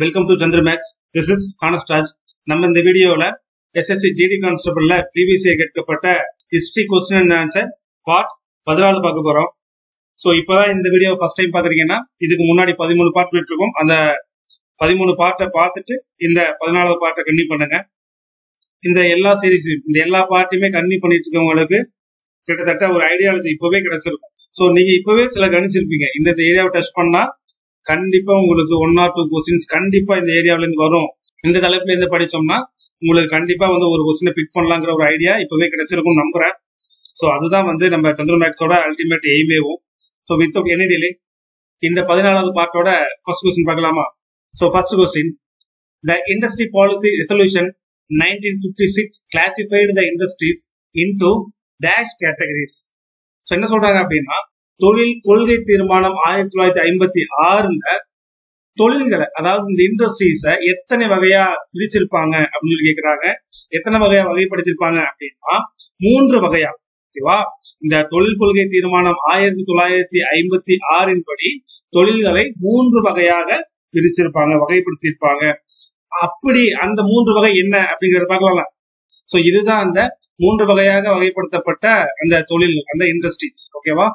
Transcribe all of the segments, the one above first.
Welcome to Chandramax. This is honest Raj. நம்ம இந்த வீடியோல எஸ்எஸ்சி ஜிடி கான்ஸ்டபிள்ல ப்ரீவியஸ் இயர் கேட்கப்பட்ட history question and answer part 14 பார்க்க போறோம். ஸோ இப்பதான் இந்த வீடியோ ஃபர்ஸ்ட் டைம் பாக்குறீங்கன்னா இதுக்கு முன்னாடி 13 பார்ட் விட்டுருக்கோம். அந்த 13 பார்ட்டை பார்த்துட்டு இந்த 14வது பார்ட்டை கன்டினியூ பண்ணுங்க. இந்த எல்லா சீரீஸ் இந்த எல்லா பார்ட்டையுமே கன்டினியூ பண்ணிட்டு இருக்கவங்களுக்கு கிட்டத்தட்ட ஒரு ஐடியாலஜி இப்பவே கிடைச்சிருக்கும். ஸோ நீங்க இப்பவே சில கணிச்சிருப்பீங்க, இந்த ஏரியாவை டச் பண்ணா கண்டிப்பா உங்களுக்கு 1 or 2 கொஸ்டின்ஸ் கண்டிப்பா இந்த ஏரியாவில இருந்து வரும். இந்த தலைப்புல இருந்து படிச்சோம்னா உங்களுக்கு கண்டிப்பா ஒரு கொஸ்டினை பிக் பண்ணலாங்கிற ஒரு ஐடியா இப்பவே கிடைச்சிருக்கும் நம்புறேன். ஸோ அதுதான் நம்ம சந்திரமேக்ஸோட அல்டிமேட் எய்மேவும். ஸோ வித்தவுட் எனி டிலே இந்த 14வது பார்ட்டோட ஃபர்ஸ்ட் கொஸ்டின் பார்க்கலாமா? So first question, the industry policy resolution 1956 classified the industries into dash categories. So என்ன சொல்றாங்க அப்படின்னா, தொழில் கொள்கை தீர்மானம் 1956ல தொழில்களை, அதாவது இந்த இண்டஸ்ட்ரீஸ எத்தனை வகையா பிரிச்சிருப்பாங்க அப்படின்னு சொல்லி கேக்குறாங்க. எத்தனை வகையா வகைப்படுத்திருப்பாங்க அப்படின்னா 3 வகையா. ஓகேவா? இந்த தொழில் கொள்கை தீர்மானம் 1956 படி தொழில்களை 3 வகையாக பிரிச்சிருப்பாங்க, வகைப்படுத்திருப்பாங்க. அப்படி அந்த 3 வகை என்ன அப்படிங்கறத பார்க்கலாம். சோ இதுதான் அந்த 3 வகையாக வகைப்படுத்தப்பட்ட அந்த தொழில், அந்த இண்டஸ்ட்ரீஸ். ஓகேவா?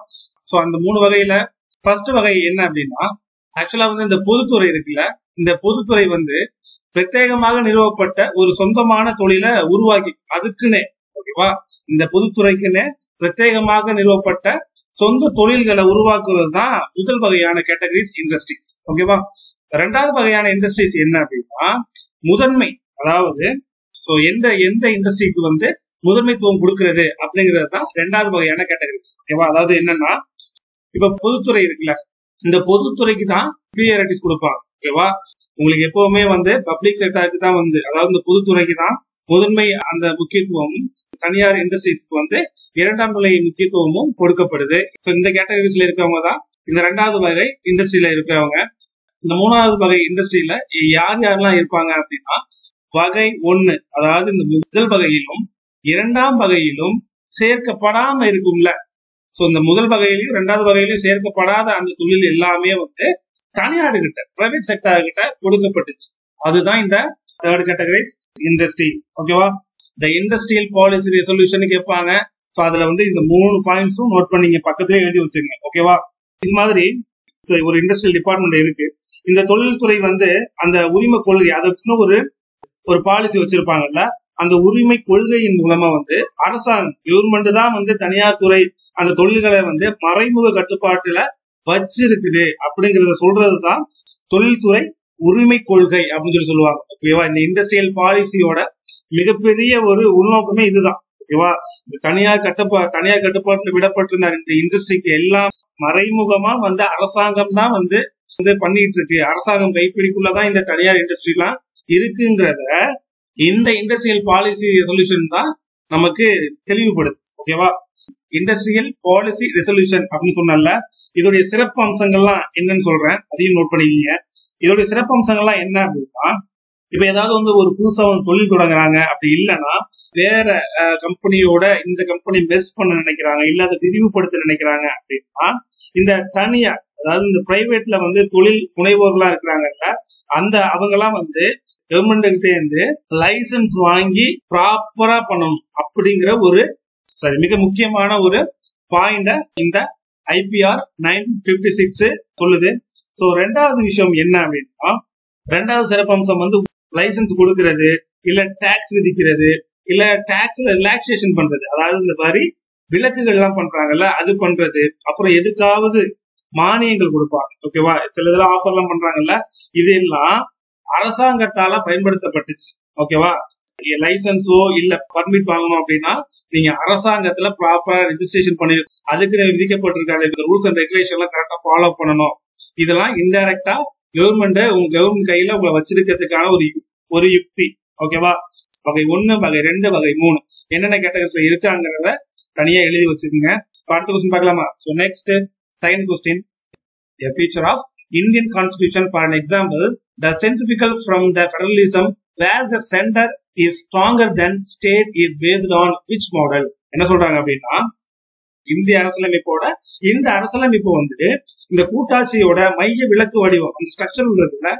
சோ அந்த 3 வகையில ஃபர்ஸ்ட் வகை என்ன அப்படின்னா, ஆக்சுவலா இந்த பொதுத்துறை இருக்குல்ல, இந்த பொதுத்துறை பிரத்யேகமாக நிறுவப்பட்ட ஒரு சொந்தமான தொழிலை உருவாக்கி அதுக்குன்னு, ஓகேவா, இந்த பொதுத்துறைக்குன்னு பிரத்யேகமாக நிறுவப்பட்ட சொந்த தொழில்களை உருவாக்குறது தான் முதல் வகையான கேட்டகரிஸ் இண்டஸ்ட்ரீஸ். ஓகேவா? 2வது வகையான இண்டஸ்ட்ரீஸ் என்ன அப்படின்னா முதன்மை, அதாவது சோ எந்த இண்டஸ்ட்ரிக்கு முதன்மைத்துவம் கொடுக்கிறது அப்படிங்கிறது தான் 2வது வகையான கேட்டகரிஸ். ஓகேவா? அதாவது என்னன்னா, இப்ப பொதுத்துறை இருக்குல்ல, இந்த பொதுத்துறைக்கு தான் ப்ரியாரிட்டிஸ் கொடுப்பாங்க. ஓகேவா? உங்களுக்கு எப்பவுமே பப்ளிக் செக்டருக்கு தான் அதாவது இந்த பொதுத்துறைக்கு தான் முதன்மை அந்த முக்கியத்துவமும், தனியார் இண்டஸ்ட்ரீஸ்க்கு 2ஆம் நிலை முக்கியத்துவமும் கொடுக்கப்படுது. சோ இந்த கேட்டகரிஸ்ல இருக்கவங்க தான் இந்த 2வது வகை இண்டஸ்ட்ரியில இருக்கிறவங்க. இந்த 3வது வகை இண்டஸ்ட்ரியில யாரெல்லாம் இருப்பாங்க அப்படின்னா, வகை 1, அதாவது இந்த முதல் வகையிலும் 2ஆம் வகையிலும் சேர்க்கப்படாம இருக்கும்ல. சோ இந்த முதல் வகையிலையும் 2வது வகையிலையும் சேர்க்கப்படாத அந்த தொழில் எல்லாமே தனியார் கிட்ட, பிரைவேட் செக்டர் கிட்ட கொடுக்கப்பட்டுச்சு. அதுதான் இந்த 3rd கேட்டகரி இண்டஸ்ட்ரி. ஓகேவா? இந்த இண்டஸ்ட்ரியல் பாலிசி ரெசல்யூஷன் கேட்பாங்க. சோ அதுல இந்த 3 பாயிண்ட்ஸும் நோட் பண்ணி பக்கத்திலே எழுதி வச்சிருங்க. ஓகேவா? இது மாதிரி ஒரு இண்டஸ்ட்ரியல் டிபார்ட்மெண்ட் இருக்கு. இந்த தொழில்துறை அந்த உரிமை கொள்கை, அதுக்குன்னு ஒரு பாலிசி வச்சிருப்பாங்கல்ல, அந்த உரிமை கொள்கையின் மூலமா அரசாங்கம், கவர்மெண்ட் தான் தனியார் துறை அந்த தொழில்களை மறைமுக கட்டுப்பாட்டுல வச்சிருக்குது அப்படிங்கறத சொல்றதுதான் தொழில்துறை உரிமை கொள்கை அப்படின்னு சொல்லி சொல்லுவாங்க. ஓகேவா? இந்த இண்டஸ்ட்ரியல் பாலிசியோட மிகப்பெரிய ஒரு உள்நோக்கமே இதுதான். ஓகேவா? தனியார் கட்டுப்பாட்டுல விடப்பட்டிருந்த இந்த இண்டஸ்ட்ரிக்கு எல்லாம் மறைமுகமா அரசாங்கம் தான் பண்ணிட்டு இருக்கு. அரசாங்கம் கைப்பிடிக்குள்ளதான் இந்த தனியார் இண்டஸ்ட்ரி எல்லாம் இருக்குங்கிறத இந்த இண்டஸ்ட்ரியல் பாலிசி ரெசல்யூஷன் தான் நமக்கு தெளிவுபடுது. ஓகேவா? இண்டஸ்ட்ரியல் பாலிசி ரெசல்யூஷன் அப்படின்னு சொன்னல, இதோடைய சிறப்பு அம்சங்கள்லாம் என்னன்னு சொல்றேன், அதையும் நோட் பண்ணிக்கீங்க. இதோடைய சிறப்பு அம்சங்கள்லாம் என்ன அப்படின்னா, இப்ப ஏதாவது ஒரு புதுசா தொழில் தொடங்குறாங்க, அப்படி இல்லைன்னா வேற கம்பெனியோட இந்த கம்பெனி மெர்ஜ் பண்ண நினைக்கிறாங்க, இல்ல அதை விரிவுபடுத்த நினைக்கிறாங்க அப்படின்னா, இந்த தனியார், அதாவது இந்த பிரைவேட்ல தொழில் முனைவோர்களா இருக்கிறாங்கல்ல, அந்த அவங்கெல்லாம் கவர்மெண்ட் கிட்ட இருந்து லைசன்ஸ் வாங்கி ப்ராப்பரா பண்ணணும் அப்படிங்கிற ஒரு மிக முக்கியமான ஒரு பாயிண்ட இந்த IPR 1956 சொல்லுது. சோ 2வது விஷயம் என்ன அப்படின்னா, 2வது சிறப்பம்சம் லைசன்ஸ் கொடுக்கிறது, இல்ல டாக்ஸ் விதிக்கிறது, இல்ல டாக்ஸ்ல ரிலாக்சேஷன் பண்றது, அதாவது இந்த மாதிரி விலக்குகள் எல்லாம் பண்றாங்கல்ல, அது பண்றது. அப்புறம் எதுக்காவது மானியங்கள் கொடுப்பாங்க. ஓகேவா? சில இதெல்லாம் ஆஃபர் எல்லாம் பண்றாங்கல்ல, இதெல்லாம் அரசாங்கத்தால பயன்படுத்தப்பட்டுச்சு. ஓகேவா? லைசன்ஸோ இல்ல பர்மிட் வாங்கணும் அப்படின்னா நீங்க அரசாங்கத்துல ப்ராப்பரா ரெஜிஸ்ட்ரேஷன் பண்ணி அதுக்கு விதிக்கப்பட்டிருக்காங்க ரூல்ஸ் அண்ட் ரெகுலேஷன் எல்லாம் கரெக்டா ஃபாலோ பண்ணணும். இதெல்லாம் இன்டைரக்டா கவர்மெண்ட் கையில உங்களை வச்சிருக்கிறதுக்கான ஒரு யுக்தி. ஓகேவா? வகை 1, வகை 2, வகை 3 என்னென்ன கேட்டகரியில இருக்காங்கிறத தனியா எழுதி வச்சுக்கோங்க. அடுத்த கொஸ்டின் பார்க்கலாமா? So next second question, a feature of Indian constitution, for an example, the centrifugal from the federalism where the center is stronger than state is based on which model? என்ன சொல்றாங்க அப்படின்னா, இந்திய அரசியலமைப்போட இந்த அரசியலமைப்பு வந்து இந்த கூட்டாட்சியோட மைய விலக்கு வடிவம் அந்த ஸ்ட்ரக்சர் இருக்குல்ல,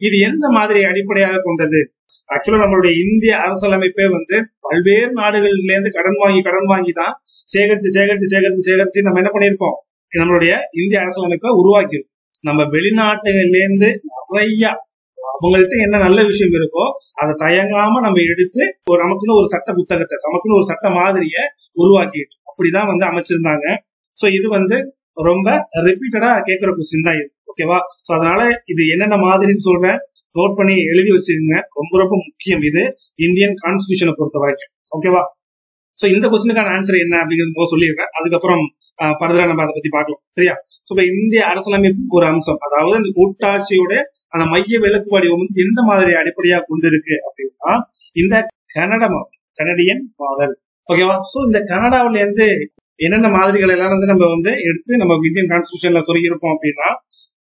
இது எந்த மாதிரி அடிப்படையாக கொண்டது? ஆக்சுவலா நம்மளுடைய இந்திய அரசியலமைப்பே வந்து பல்வேறு நாடுகள்ல இருந்து கடன் வாங்கி தான் சேகரிச்சு நம்ம என்ன பண்ணிருக்கோம், நம்மளுடைய இந்திய அரசியலமைப்பை உருவாக்கியிருக்கோம். நம்ம வெளிநாட்டுகள்ல இருந்து நிறைய அவங்கள்ட்ட என்ன நல்ல விஷயம் இருக்கோ அதை தயங்காம நம்ம எடுத்து நமக்குன்னு ஒரு சட்ட புத்தகத்தை, நமக்குன்னு ஒரு சட்ட மாதிரிய உருவாக்கிட்டு அப்படிதான் வந்து அமைச்சிருந்தாங்க. சோ இது வந்து ரொம்ப ரிப்பீட்டடா கேட்கிற கொஸ்டின் தான் இது. ஓகேவா? சோ அதனால இது என்னென்ன மாதிரின்னு சொல்றேன், நோட் பண்ணி எழுதி வச்சிருங்க. ரொம்ப ரொம்ப முக்கியம் இது இந்தியன் கான்ஸ்டிடியூஷனை பொறுத்த வரைக்கும். ஓகேவா? சோ இந்த கொஸ்டினுக்கான ஆன்சர் என்ன அப்படிங்கிறது சொல்லியிருக்கேன். அதுக்கப்புறம் ஃபர்தரா நம்ம அதை பத்தி பார்க்கலாம். சரியா? சோ இப்ப இந்திய அரசியலமைப்பு ஒரு அம்சம், அதாவது இந்த கூட்டாட்சியோட அந்த மைய விலக்கு வடிவம் எந்த மாதிரி அடிப்படையா கொண்டிருக்கு அப்படின்னா இந்த கனடியன் மாடல். ஓகேவா? சோ இந்த கனடாவில இருந்து என்னென்ன மாதிரிகள் எல்லாம் வந்து நம்ம வந்து எடுத்து நம்ம இந்தியன் கான்ஸ்டிடியூஷன்ல சொல்லியிருப்போம் அப்படின்னா,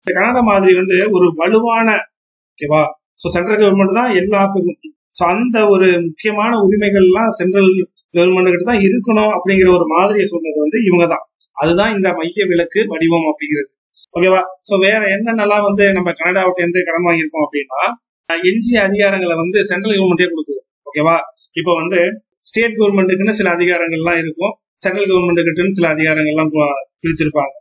இந்த கனடா மாதிரி வந்து ஒரு வலுவான, ஓகேவா, சோ சென்ட்ரல் கவர்மெண்ட் தான் எல்லாத்துக்கும், சோ அந்த ஒரு முக்கியமான உரிமைகள் எல்லாம் சென்ட்ரல் கவர்மெண்ட் கிட்ட தான் இருக்கணும் அப்படிங்கிற ஒரு மாதிரியை சொன்னது வந்து இவங்க தான். அதுதான் இந்த மைய விலக்கு வடிவம் அப்படிங்கிறது. ஓகேவா? சோ வேற என்னென்னலாம் வந்து நம்ம கனடாவிட்ட இருந்து கடன் வாங்கியிருக்கோம் அப்படின்னா, எஞ்சிய அதிகாரங்களை வந்து சென்ட்ரல் கவர்மெண்டே கொடுக்குது. ஓகேவா? இப்ப வந்து ஸ்டேட் கவர்மெண்ட்டுக்குன்னு சில அதிகாரங்கள்லாம் இருக்கும், சென்ட்ரல் கவர்மெண்ட் கிட்ட சில அதிகாரங்கள்லாம் பிரிச்சிருப்பாங்க.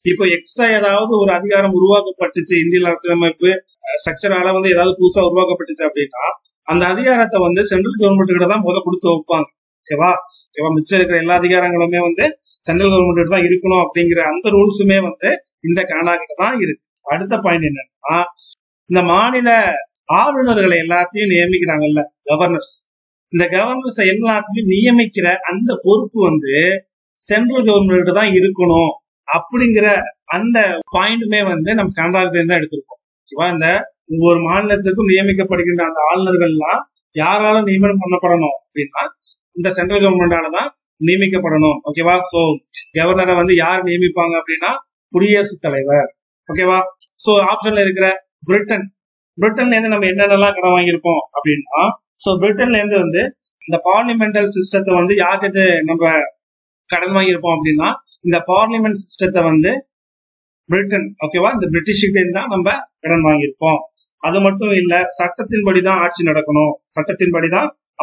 இப்போ எக்ஸ்ட்ரா ஏதாவது ஒரு அதிகாரம் உருவாக்கப்பட்டுச்சு, இந்திய அரசியலமைப்பு ஸ்ட்ரக்சரால வந்து ஏதாவது புதுசா உருவாக்கப்பட்டுச்சு அப்படின்னா அந்த அதிகாரத்தை வந்து சென்ட்ரல் கவர்மெண்ட் கிட்ட தான் முதல்ல கொடுத்து வைப்பாங்க. ஓகேவா? மிச்சம் இருக்கிற எல்லா அதிகாரங்களுமே வந்து சென்ட்ரல் கவர்மெண்ட் தான் இருக்கணும் அப்படிங்கிற அந்த ரூல்ஸுமே வந்து இந்த கனடா கிட்ட தான் இருக்கு. அடுத்த பாயிண்ட் என்னன்னா, இந்த மாநில ஆளுநர்களை எல்லாத்தையும் நியமிக்கிறாங்கல்ல, கவர்னர்ஸ், இந்த கவர்னர்ஸ் எல்லாத்தையும் நியமிக்கிற அந்த பொறுப்பு வந்து சென்ட்ரல் கவர்மெண்ட் தான் இருக்கணும் அப்படிங்கிற அந்த பாயிண்ட்டுமே வந்து நம்ம கனடாவில தான் எடுத்திருக்கோம். ஓகேவா? இந்த ஒவ்வொரு மாநிலத்துக்கும் நியமிக்கப்படுகின்ற அந்த ஆளுநர்கள்லாம் யாரால நியமனம் பண்ணப்படணும் அப்படின்னா இந்த சென்ட்ரல் கவர்மெண்டால தான் நியமிக்கப்படணும். ஓகேவா? சோ கவர்னரை வந்து யார் நியமிப்பாங்க அப்படின்னா குடியரசுத் தலைவர். ஓகேவா? சோ ஆப்ஷன்ல இருக்கிற பிரிட்டன்ல இருந்து நம்ம என்னென்னலாம் கடன் வாங்கியிருக்கோம் அப்படின்னா, சோ பிரிட்டன்ல இருந்து வந்து இந்த பார்லிமெண்டல் சிஸ்டத்தை வந்து யாருக்கு நம்ம கடன் வாங்கியிருப்போம் அப்படின்னா இந்த பார்லிமெண்ட் சிஸ்டத்தை வந்து பிரிட்டன், ஓகேவா, இந்த பிரிட்டிஷ் கிட்ட இருந்து தான் நம்ம கடன் வாங்கியிருப்போம். அது மட்டும் இல்ல, சட்டத்தின்படிதான்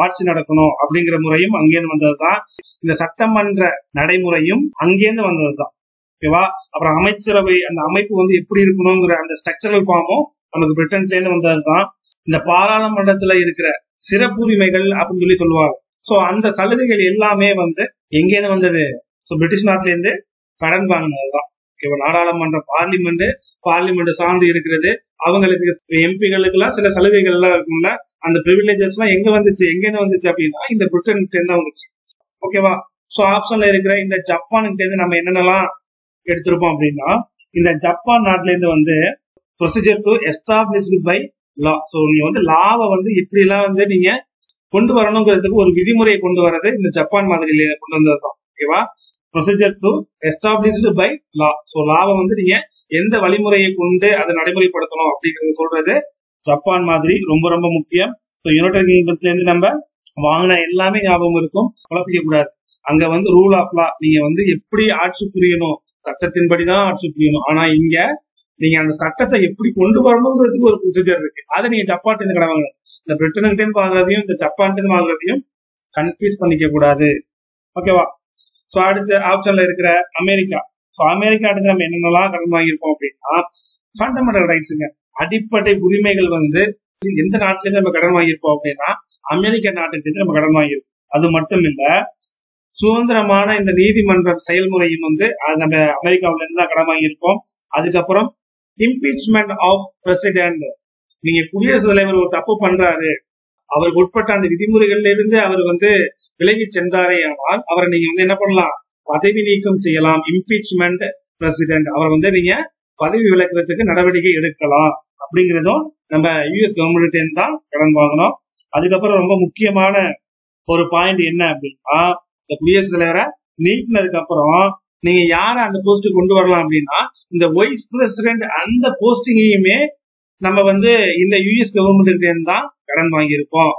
ஆட்சி நடக்கணும் அப்படிங்கிற முறையும் அங்கேருந்து வந்ததுதான். இந்த சட்டமன்ற நடைமுறையும் அங்கேருந்து வந்ததுதான். ஓகேவா? அப்புறம் அமைச்சரவை அந்த அமைப்பு வந்து எப்படி இருக்கணுங்கிற அந்த ஸ்ட்ரக்சரல் ஃபார்மும் நமக்கு பிரிட்டன்ல இருந்து வந்ததுதான். இந்த பாராளுமன்றத்துல இருக்கிற சிறப்புரிமைகள் அப்படின்னு சொல்லி சொல்லுவாங்க. சோ அந்த சலுகைகள் எல்லாமே வந்து எங்கேருந்து வந்தது? சோ பிரிட்டிஷ் நாட்டுல இருந்து கடன் வாங்கினதுதான். ஓகேவா? நாடாளுமன்ற பார்லிமெண்ட் சார்ந்து இருக்கிறது, அவங்களுக்கு எம்பிகளுக்கு எல்லாம் சில சலுகைகள் எல்லாம் இருக்கும்ல, அந்த பிரிவிலேஜஸ் எல்லாம் எங்கேருந்து வந்துச்சு அப்படின்னா இந்த பிரிட்டன் கிட்ட இருந்து வந்துச்சு. ஓகேவா? சோ ஆப்ஷன்ல இருக்கிற இந்த ஜப்பான் கிட்ட இருந்து நம்ம என்னென்னலாம் எடுத்திருப்போம் அப்படின்னா, இந்த ஜப்பான் நாட்டுல இருந்து வந்து procedure to established by law. So நீங்க வந்து லாவை வந்து எப்படி எல்லாம் வந்து நீங்க கொண்டு வரணுங்கிறதுக்கு ஒரு விதிமுறையை கொண்டு வர்றது இந்த ஜப்பான் மாதிரியில கொண்டு வந்ததுதான். ஓகேவா? Procedure to established by law. So லாவை வந்து நீங்க எந்த வழிமுறையை கொண்டு அதை நடைமுறைப்படுத்தணும் அப்படிங்கறத சொல்றது ஜப்பான் மாதிரி ரொம்ப ரொம்ப முக்கியம். சோ யுனைடெட் கிங்டம்ல இருந்து நம்ம வாங்கின எல்லாமே ஞாபகம் இருக்கும், குழப்பிக்க கூடாது. அங்க வந்து ரூல் ஆஃப் லா, நீங்க வந்து எப்படி ஆட்சி புரியணும், சட்டத்தின்படிதான் ஆட்சி புரியணும். ஆனா இங்க நீங்க அந்த சட்டத்தை எப்படி கொண்டு வரணுங்கிறதுக்கு ஒரு ப்ரொசீஜர் இருக்கு. அதை நீங்க ஜப்பான் இருந்து கடை வாங்கணும். இந்த பிரிட்டனுக்கிட்ட இருந்து வாங்குறதையும் இந்த ஜப்பான் இருந்து வாங்குறதையும் கன்ஃபியூஸ் பண்ணிக்க கூடாது. ஓகேவா? சோ அடுத்த ஆப்ஷன்ல இருக்கிற அமெரிக்கா. சோ அமெரிக்கா அடுத்து நம்ம என்னென்னலாம் கடன் வாங்கியிருக்கோம் அப்படின்னா, ஃபண்டமெண்டல் ரைட்ஸுங்க, அடிப்படை உரிமைகள் வந்து எந்த நாட்டுல இருந்து நம்ம கடன் வாங்கியிருப்போம் அப்படின்னா அமெரிக்க நாட்டுக்கு நம்ம கடன் வாங்கியிருக்கோம். அது மட்டும் இல்ல, சுதந்திரமான இந்த நீதிமன்ற செயல்முறையும் வந்து நம்ம அமெரிக்காவில இருந்து தான் கடன் வாங்கியிருக்கோம். அதுக்கப்புறம் இம்பீச்மெண்ட் ஆஃப் பிரசிடென்ட், நீங்க குடியரசுத் தலைவர் ஒரு தப்பு பண்றாரு, அவருக்கு உட்பட்ட அந்த விதிமுறைகள்ல இருந்து அவர் வந்து விலகி சென்றாரே ஆனால் அவரை நீங்க வந்து என்ன பண்ணலாம், பதவி நீக்கம் செய்யலாம். இம்பீச்மெண்ட் பிரசிடென்ட், அவரை வந்து நீங்க பதவி விலக்குறதுக்கு நடவடிக்கை எடுக்கலாம். அப்படிங்கிறதும் நம்ம யூஎஸ் கவர்மெண்ட் தான் கடன் வாங்கணும். அதுக்கப்புறம் ரொம்ப முக்கியமான ஒரு பாயிண்ட் என்ன அப்படின்னா, இந்த குடியரசுத் தலைவரை நீக்கினதுக்கு அப்புறம் நீங்க யார அந்த போஸ்ட் கொண்டு வரலாம் அப்படின்னா இந்த வைஸ் பிரசிடென்ட் அந்த போஸ்டிங்கையுமே நம்ம வந்து இந்த யூஎஸ் கவர்மெண்ட் தான் கடன் வாங்கியிருப்போம்.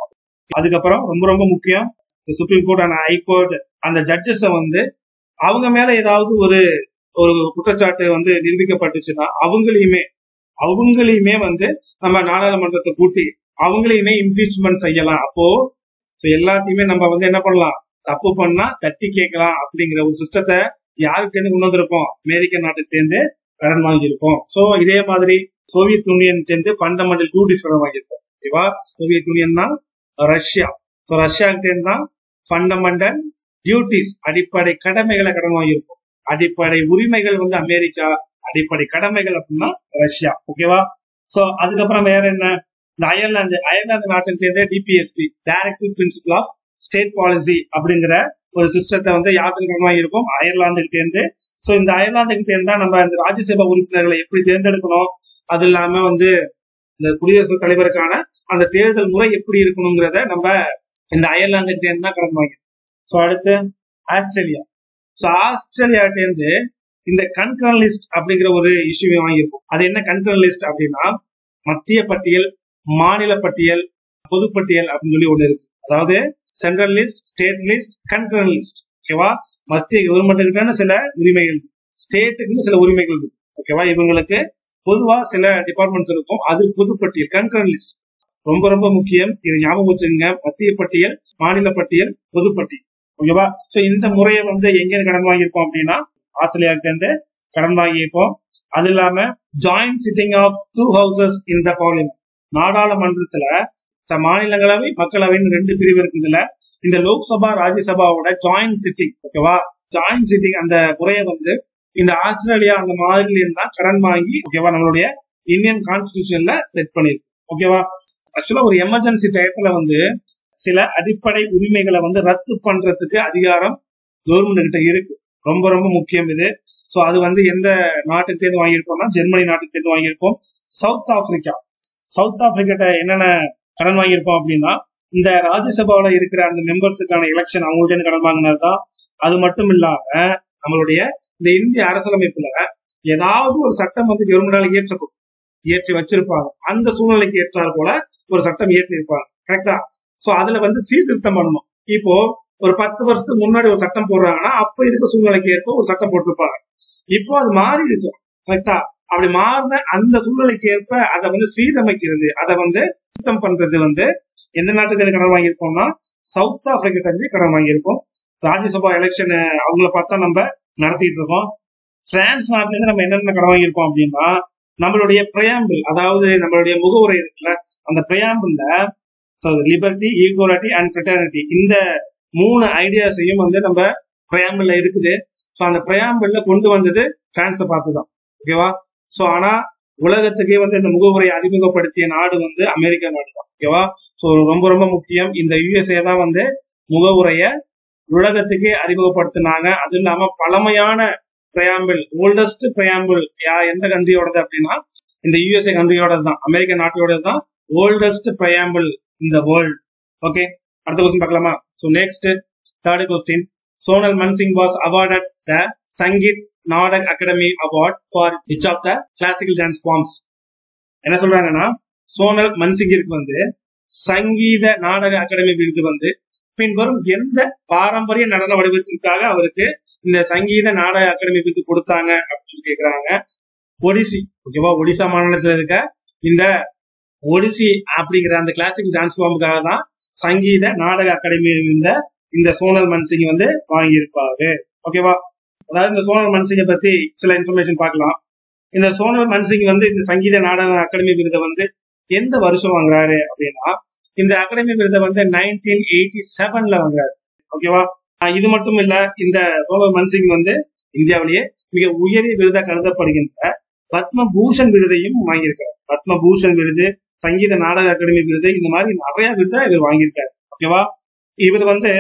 அதுக்கப்புறம் ரொம்ப ரொம்ப முக்கியம், supreme court and high court அந்த ஜட்ஜஸ வந்து அவங்க மேல ஏதாவது ஒரு ஒரு குற்றச்சாட்டு வந்து நிரூபிக்கப்பட்டுச்சுன்னா அவங்களையுமே வந்து நம்ம நாடாளுமன்றத்தை கூட்டி அவங்களையுமே இம்பீச்மெண்ட் செய்யலாம். அப்போ எல்லாத்தையுமே நம்ம வந்து என்ன பண்ணலாம், தப்பு பண்ணா தட்டி கேட்கலாம் அப்படிங்கிற ஒரு சிஸ்டத்தை யாருக்கு இருந்து கொண்டு வந்திருக்கோம், அமெரிக்க நாட்டுக்கு இருந்து கடன் வாங்கியிருக்கோம். சோ இதே மாதிரி சோவியத் யூனியன் இருந்து ஃபண்டமெண்டல் டியூட்டிஸ் கடன் வாங்கியிருக்கோம். ஓகேவா, சோவியத் யூனியன் தான் ரஷ்யா, ரஷ்யாவுக்கு இருந்து தான் ஃபண்டமெண்டல் டியூட்டிஸ் அடிப்படை கடமைகளை கடன் வாங்கியிருக்கோம். அடிப்படை உரிமைகள் வந்து அமெரிக்கா, அடிப்படை கடமைகள் அப்படின்னா ரஷ்யா. ஓகேவா, சோ அதுக்கப்புறம் வேற என்ன, இந்த அயர்லாந்து நாட்டிலிருந்து DPSP, directive principle of state policy அப்படிங்கிற ஒரு சிஸ்டத்தை வந்து யாருக்கு கடன் வாங்கியிருக்கோம், அயர்லாந்துகிட்ட இருந்து. சோ இந்த அயர்லாந்துகிட்ட இருந்தா நம்ம இந்த ராஜ்யசபா உறுப்பினர்களை எப்படி தேர்ந்தெடுக்கணும், அது இல்லாம வந்து இந்த குடியரசுத் தலைவருக்கான அந்த தேர்தல் முறை எப்படி இருக்கணுங்கிறத நம்ம இந்த அயர்லாந்துகிட்ட இருந்து தான் கடன் வாங்கிருக்கோம். சோ அடுத்து ஆஸ்திரேலியா. சோ ஆஸ்திரேலியாட்ட இருந்து இந்த கன்கரன் லிஸ்ட் அப்படிங்கிற ஒரு இஷ்யூ வாங்கியிருக்கும். அது என்ன கன்கரன் லிஸ்ட் அப்படின்னா, மத்திய பட்டியல், மாநில பட்டியல், பொதுப்பட்டியல் அப்படின்னு சொல்லி ஒண்ணு இருக்கு. அதாவது central list, state list, concurrent list. ஓகேவா, மத்திய கவர்மெண்ட்டுக்கிட்ட சில உரிமைகள், ஸ்டேட்டுக்கு சில உரிமைகள் இருக்கு. ஓகேவா, இவங்களுக்கு பொதுவா சில டிபார்ட்மெண்ட்ஸ் இருக்கும், அது பொதுப்பட்டியல், கன்கரன் லிஸ்ட். ரொம்ப ரொம்ப முக்கியம், இது ஞாபகம் வச்சுக்கோங்க. மத்திய பட்டியல், மாநில பட்டியல், பொதுப்பட்டியல். ஓகேவா, சோ இந்த முறையை வந்து எங்க கடன் வாங்கியிருப்போம் அப்படின்னா ஆஸ்திரேலியாவுக்கு இருந்து கடன் வாங்கியிருப்போம். அது இல்லாம joint sitting of 2 houses in the parliament, நாடாளுமன்றத்துல மாநிலங்களவை மக்களவைன்னு 2 பிரிவு இருக்குதுல, இந்த லோக்சபா ராஜ்யசபாவோட ஜாயிண்ட் சிட்டிங். ஓகேவா, ஜாயிண்ட் சிட்டிங் அந்த முறையை வந்து இந்த ஆஸ்திரேலியா அந்த மாதிரில இருந்தா கடன் வாங்கி, ஓகேவா, நம்மளுடைய இந்தியன் கான்ஸ்டிடியூஷன்ல செட் பண்ணிருக்கு. ஓகேவா, ஆக்சுவலா ஒரு எமர்ஜென்சி டயத்துல வந்து சில அடிப்படை உரிமைகளை வந்து ரத்து பண்றதுக்கு அதிகாரம் கவர்மெண்ட் கிட்ட இருக்கு. ரொம்ப ரொம்ப முக்கியம் இது. சோ அது வந்து எந்த நாட்டுக்கு தேர்ந்து வாங்கியிருக்கோம்னா ஜெர்மனி நாட்டுக்கு தேர்ந்து வாங்கியிருக்கோம். சவுத் ஆப்பிரிக்கா என்னென்ன கடன் வாங்கியிருப்போம் அப்படின்னா, இந்த ராஜ்யசபாவில இருக்கிற அந்த மெம்பர்ஸுக்கான எலெக்ஷன் அவங்கள்ட்ட இருந்து கடன் வாங்கினதுதான். அது மட்டும் இல்லாம நம்மளுடைய இந்த இந்திய அரசியலமைப்புல ஏதாவது ஒரு சட்டம் வந்து கவர்மெண்டால இயற்றி வச்சிருப்பாங்க, அந்த சூழ்நிலைக்கு ஏற்றாறு போல ஒரு சட்டம் இயற்றி இருப்பாங்க. கரெக்டா, சோ அதுல வந்து சீர்திருத்தம் பண்ணணும். இப்போ ஒரு 10 வருஷத்துக்கு முன்னாடி ஒரு சட்டம் போடுறாங்கன்னா அப்ப இருக்க சூழ்நிலைக்கு ஏற்ப ஒரு சட்டம் போட்டிருப்பாங்க. இப்போ அது மாறி இருக்கும். கரெக்டா, அப்படி மாறின அந்த சூழ்நிலைக்கு ஏற்ப அதை வந்து சீரமைக்கிறது, அதை வந்து சுத்தம் பண்றது வந்து எந்த நாட்டுக்கு கடன் வாங்கியிருக்கோம்னா சவுத் ஆப்பிரிக்கா கடன் வாங்கியிருக்கோம். ராஜ்யசபா எலெக்ஷன் அவங்கள பார்த்தா நம்ம நடத்திட்டு இருக்கோம். பிரான்ஸ் நாட்டுல இருந்து நம்ம என்னென்ன கடன் வாங்கியிருக்கோம் அப்படின்னா, நம்மளுடைய பிரையாம்பிள், அதாவது நம்மளுடைய முகவுரை இருக்குல்ல, அந்த பிரையாம்பிள்ல லிபர்ட்டி, ஈக்குவாலிட்டி அண்ட் ஃப்ரெட்டர்னிட்டி, இந்த 3 ஐடியாஸையும் வந்து நம்ம பிரையாம்பிள்ல இருக்குது. சோ அந்த பிரையாம்பிள்ல கொண்டு வந்தது பிரான்ஸை பார்த்துதான். ஓகேவா, சோ ஆனா உலகத்துக்கே வந்து இந்த முகவுரையை அறிமுகப்படுத்திய நாடு வந்து அமெரிக்கா நாடு தான். ஓகேவா, சோ ரொம்ப ரொம்ப முக்கியம். இந்த யுஎஸ்ஏ தான் வந்து முகவுரைய உலகத்துக்கே அறிமுகப்படுத்தினாங்க. அது இல்லாம பழமையான பிரையாம்பிள், ஓல்டஸ்ட் பிரையாம்பிள் எந்த கண்ட்ரியோடது அப்படின்னா இந்த யுஎஸ்ஏ கண்ட்ரியோட தான், அமெரிக்க நாட்டோட தான் oldest preamble in the world. Okay, அடுத்த क्वेश्चन பார்க்கலாமா? So next, third question, Sonal Mansingh was awarded the Sangeet Nadak Academy Award for which of the classical dance forms? என்ன சொல்றாங்கன்னா, சோனல் மன்சிங்கிற்கு வந்து சங்கீத நாடக அகாடமி விருது வந்து பின்வரும் எந்த பாரம்பரிய நடன வடிவத்திற்காக அவருக்கு இந்த சங்கீத நாடக அகாடமி விருது கொடுத்தாங்க அப்படின்னு கேக்குறாங்க. ஒடிசி. ஓகேவா, ஒடிசா மாநிலத்தில் இருக்க இந்த ஒடிசி அப்படிங்கிற அந்த கிளாசிக்கல் டான்ஸ் ஃபார்முக்காக தான் சங்கீத நாடக அகாடமியில் இருந்த இந்த சோனல் மன்சிங் வந்து வாங்கியிருப்பாரு. ஓகேவா, அதாவது இந்த சோனல் மன்சிங்கை பத்தி சில இன்ஃபர்மேஷன் பார்க்கலாம். இந்த சோனல் மன்சிங் வந்து இந்த சங்கீத நாடக அகாடமி விருதை வந்து எந்த வருஷம் வாங்குறாரு அப்படின்னா, இந்த அகாடமி விருதை வந்து 1987ல வாங்குறாரு. ஓகேவா, இது மட்டும் இல்ல, இந்த சோனல் மன்சிங் வந்து இந்தியாவிலேயே மிக உயரிய விருதா கருதப்படுகின்ற பத்மபூஷன் விருதையும் வாங்கியிருக்காரு. பத்மபூஷன் விருது, சங்கீத நாடக அகாடமி விருது, இந்த மாதிரி நிறைய விருதை இவர் வாங்கியிருக்காரு. ஓகேவா, இவர் வந்து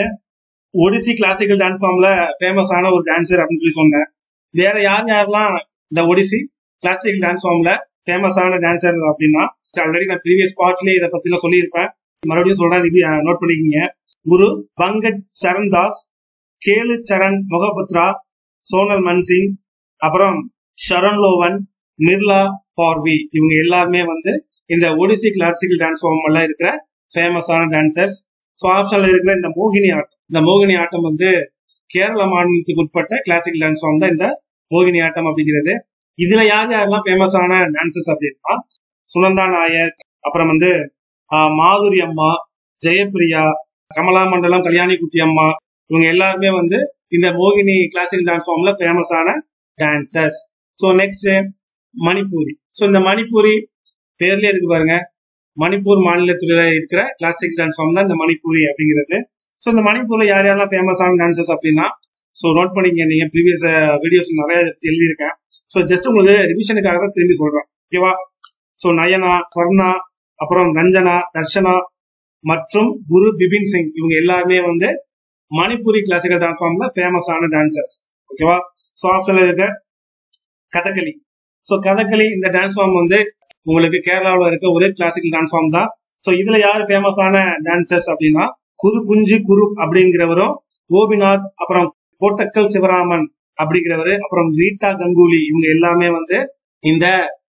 ஒடிசி கிளாசிக்கல் டான்ஸ் ஃபார்ம்ல ஃபேமஸ் ஆன ஒரு டான்சர் அப்படின்னு சொல்லி சொன்னேன். வேற யாரெல்லாம் இந்த ஒடிசி கிளாசிக்கல் டான்ஸ் ஃபார்ம்ல ஃபேமஸ் ஆன டான்சர் அப்படின்னா, ஆல்ரெடி நான் ப்ரீவியஸ் பார்ட்லயே இதை பத்தி சொல்லியிருப்பேன், மறுபடியும் சொல்றேன், நோட் பண்ணிக்கீங்க. குரு பங்கஜ் சரண் தாஸ், கேலு சரண் மொஹபத்ரா, சோனல் மன்சிங், அப்புறம் ஷரண் லோவன், மிர்லா பார்வி, இவங்க எல்லாருமே வந்து இந்த ஒடிசி கிளாசிக்கல் டான்ஸ் ஃபார்ம்ல இருக்கிற ஃபேமஸான டான்சர்ஸ். ஸோ ஆப்ஷன்ல இருக்கிற இந்த மோகினி ஆட்டம் வந்து கேரள மாநிலத்துக்கு உட்பட்ட கிளாசிக்கல் டான்ஸ் ஃபார்ம் தான் இந்த மோகினி ஆட்டம் அப்படிங்கிறது. இதுல யார் யாரெல்லாம் ஃபேமஸான டான்சர்ஸ் அப்படின்னா சுனந்தா நாயர், அப்புறம் மாதுரி அம்மா, ஜெயப்பிரியா, கமலா மண்டலம், கல்யாணி குட்டி அம்மா, இவங்க எல்லாருமே இந்த மோகினி கிளாசிக்கல் டான்ஸ் ஃபார்ம்ல ஃபேமஸான dancers. So next Manipuri. So இந்த மணிப்பூரி பேர்லயே இருக்கு பாருங்க, மணிப்பூர் மாநிலத்துல இருக்கிற கிளாசிக்கல் டான்ஸ் ஃபார்ம் தான் இந்த மணிப்பூரி அப்படிங்கிறது. ஸோ இந்த மணிப்பூர்ல யார் யாரெல்லாம் ஃபேமஸான டான்சர்ஸ் அப்படின்னா, ஸோ நோட் பண்ணிக்க, நீங்க ப்ரீவியஸ் வீடியோஸ் நிறைய எழுதியிருக்கேன். ஸோ ஜஸ்ட் உங்களுக்கு ரிவிஷனுக்காக தான் திரும்பி சொல்றேன், ஓகேவா? ஸோ நயனா, ஸ்வர்ணா, அப்புறம் ரஞ்சனா, தர்ஷனா மற்றும் குரு பிபின் சிங், இவங்க எல்லாருமே மணிப்பூரி கிளாசிக்கல் டான்ஸ் ஃபார்ம்ல ஃபேமஸான டான்சர்ஸ், ஓகேவா? ஸோ ஆப்ஷன்ல இருக்க கதகளி. ஸோ கதகளி இந்த டான்ஸ் ஃபார்ம் உங்களுக்கு கேரளாவில் இருக்க ஒரே கிளாசிக்கல் டான்ஸ் ஃபார்ம் தான். ஸோ இதுல யாரு ஃபேமஸான டான்சர்ஸ் அப்படின்னா குரு குஞ்சு குரு அப்படிங்கிறவரும், கோபிநாத், அப்புறம் கோட்டக்கல் சிவராமன் அப்படிங்கிறவரு, அப்புறம் ரீட்டா கங்குலி, இவங்க எல்லாமே இந்த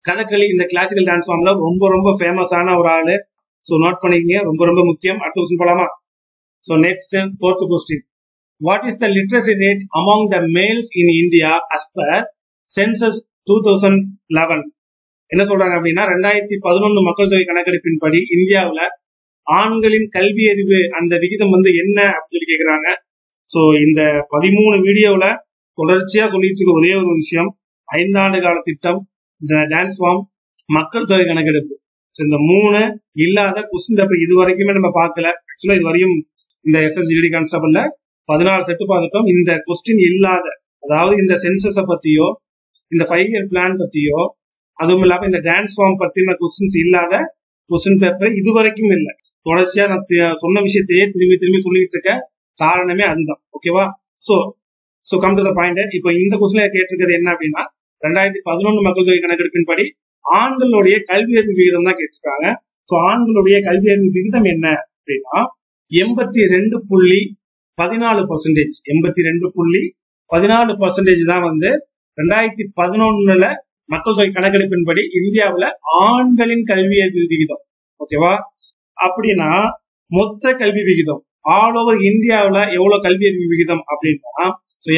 கதகளி இந்த கிளாசிக்கல் டான்ஸ் ஃபார்ம்ல ரொம்ப ரொம்ப ஃபேமஸான ஒரு ஆளு. ஸோ நோட் பண்ணிக்கங்க, ரொம்ப ரொம்ப முக்கியம். அடுத்த கொஸ்டின் போலாமா? So next 4th question, what is the literacy rate among the males in India as per census 2011? என்ன சொல்றாங்க அப்படின்னா 2011 மக்கள் தொகை கணக்கெடுப்பின்படி இந்தியாவுல ஆண்களின் கல்வி அறிவு அந்த விகிதம் என்ன அப்படின்னு சொல்லி கேக்குறாங்க. சோ இந்த 13 வீடியோல தொடர்ச்சியா சொல்லிட்டு இருக்க ஒரே ஒரு விஷயம், 5 ஆண்டு கால திட்டம், இந்த டான்ஸ் ஃபார்ம், மக்கள் தொகை கணக்கெடுப்பு. இந்த 3 இல்லாத கொஸ்டின் பேப்பர் இது வரைக்குமே நம்ம பார்க்கல. ஆக்சுவலா இது வரையும் இந்த எஸ்எஸ்ஜிடி கான்ஸ்டபிள்ல 14 செட்டு பார்த்துட்டோம். இந்த கொஸ்டின் இல்லாத, அதாவது இந்த சென்சஸ பத்தியோ இந்த 5 இயர் பிளான் பத்தியோ, அதுவும் இல்லாம இந்த டான்ஸ் ஃபார்ம் பத்தின கொஸ்டின்ஸ் இல்லாத கொஸ்டின் பேப்பர் இது வரைக்கும் இல்லை. தொடர்ச்சியா நான் சொன்ன விஷயத்தையே திரும்பி திரும்பி சொல்லிட்டு இருக்க காரணமே அதுதான், ஓகேவா? So come to the point. இப்போ இந்த கொஸ்டின்ல கேட்டிருக்கிறது என்ன அப்படின்னா 2011 மக்கள் தொகை கணக்கெடுப்பின்படி ஆண்களுடைய கல்வி அறிவு விகிதம் தான் கேட்டிருக்காங்க. சோ ஆண்களுடைய கல்வி அறிவு விகிதம் என்ன அப்படின்னா 82.14%. 82.14% தான் 2011 மக்கள் தொகை கணக்கெடுப்பின்படி இந்தியாவுல ஆண்களின் கல்வி அறிவு விகிதம், ஓகேவா? அப்படின்னா மொத்த கல்வி விகிதம் ஆல் ஓவர் இந்தியாவுல எவ்வளவு கல்வி அறிவு விகிதம் அப்படின்னா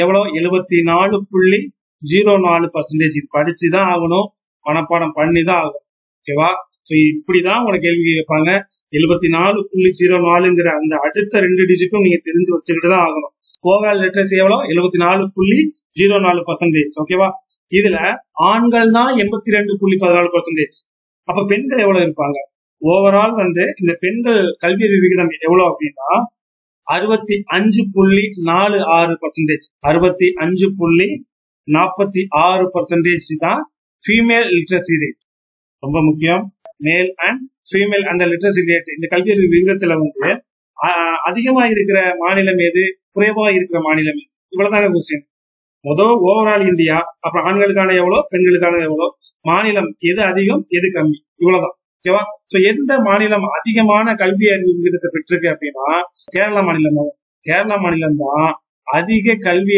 எவ்வளவு 74.04%. படிச்சுதான் ஆகணும், மனப்பாடம் பண்ணிதான் ஆகணும், ஓகேவா? இப்படிதான் உனக்கு கேள்வி கேட்பாங்க. 74.04ங்கிற அந்த அடுத்த 2 டிஜிட்டும் நீங்க தெரிஞ்சு வச்சுக்கிட்டு தான் ஆகணும். ஓவரால் லிட்ரஸி எவ்வளவு? 74.04%, ஓகேவா? இதுல ஆண்கள் தான் 82.14%. அப்ப பெண்கள் எவ்வளவு இருப்பாங்க? ஓவரால் இந்த பெண்கள் கல்வி அறிவு விகிதம் எவ்வளவு அப்படின்னா 65.46%. 65.46% தான் ஃபீமேல் லிட்ரஸி ரேட். ரொம்ப முக்கியம், மேல் அண்ட் ஃபீமேல் அந்த லிட்ரஸி ரேட். இந்த கல்வி அறிவு விகிதத்துல அதிகமா இருக்கிற மாநிலம் எது, குறைவா இருக்கிற மாநிலம் எது? இவ்வளவுதாங்க கொஸ்டின். முதல் ஓவரால் இந்தியா, அப்புறம் ஆண்களுக்கான எவ்வளவு, பெண்களுக்கான எவ்வளவு, மாநிலம் எது அதிகம் எது கம்மி, இவ்வளவுதான், ஓகேவா? சோ எந்த மாநிலம் அதிகமான கல்வி அறிவு விகிதத்தை பெற்றிருக்கு அப்படின்னா கேரளா மாநிலம் தான். கேரளா மாநிலம் தான் அதிக கல்வி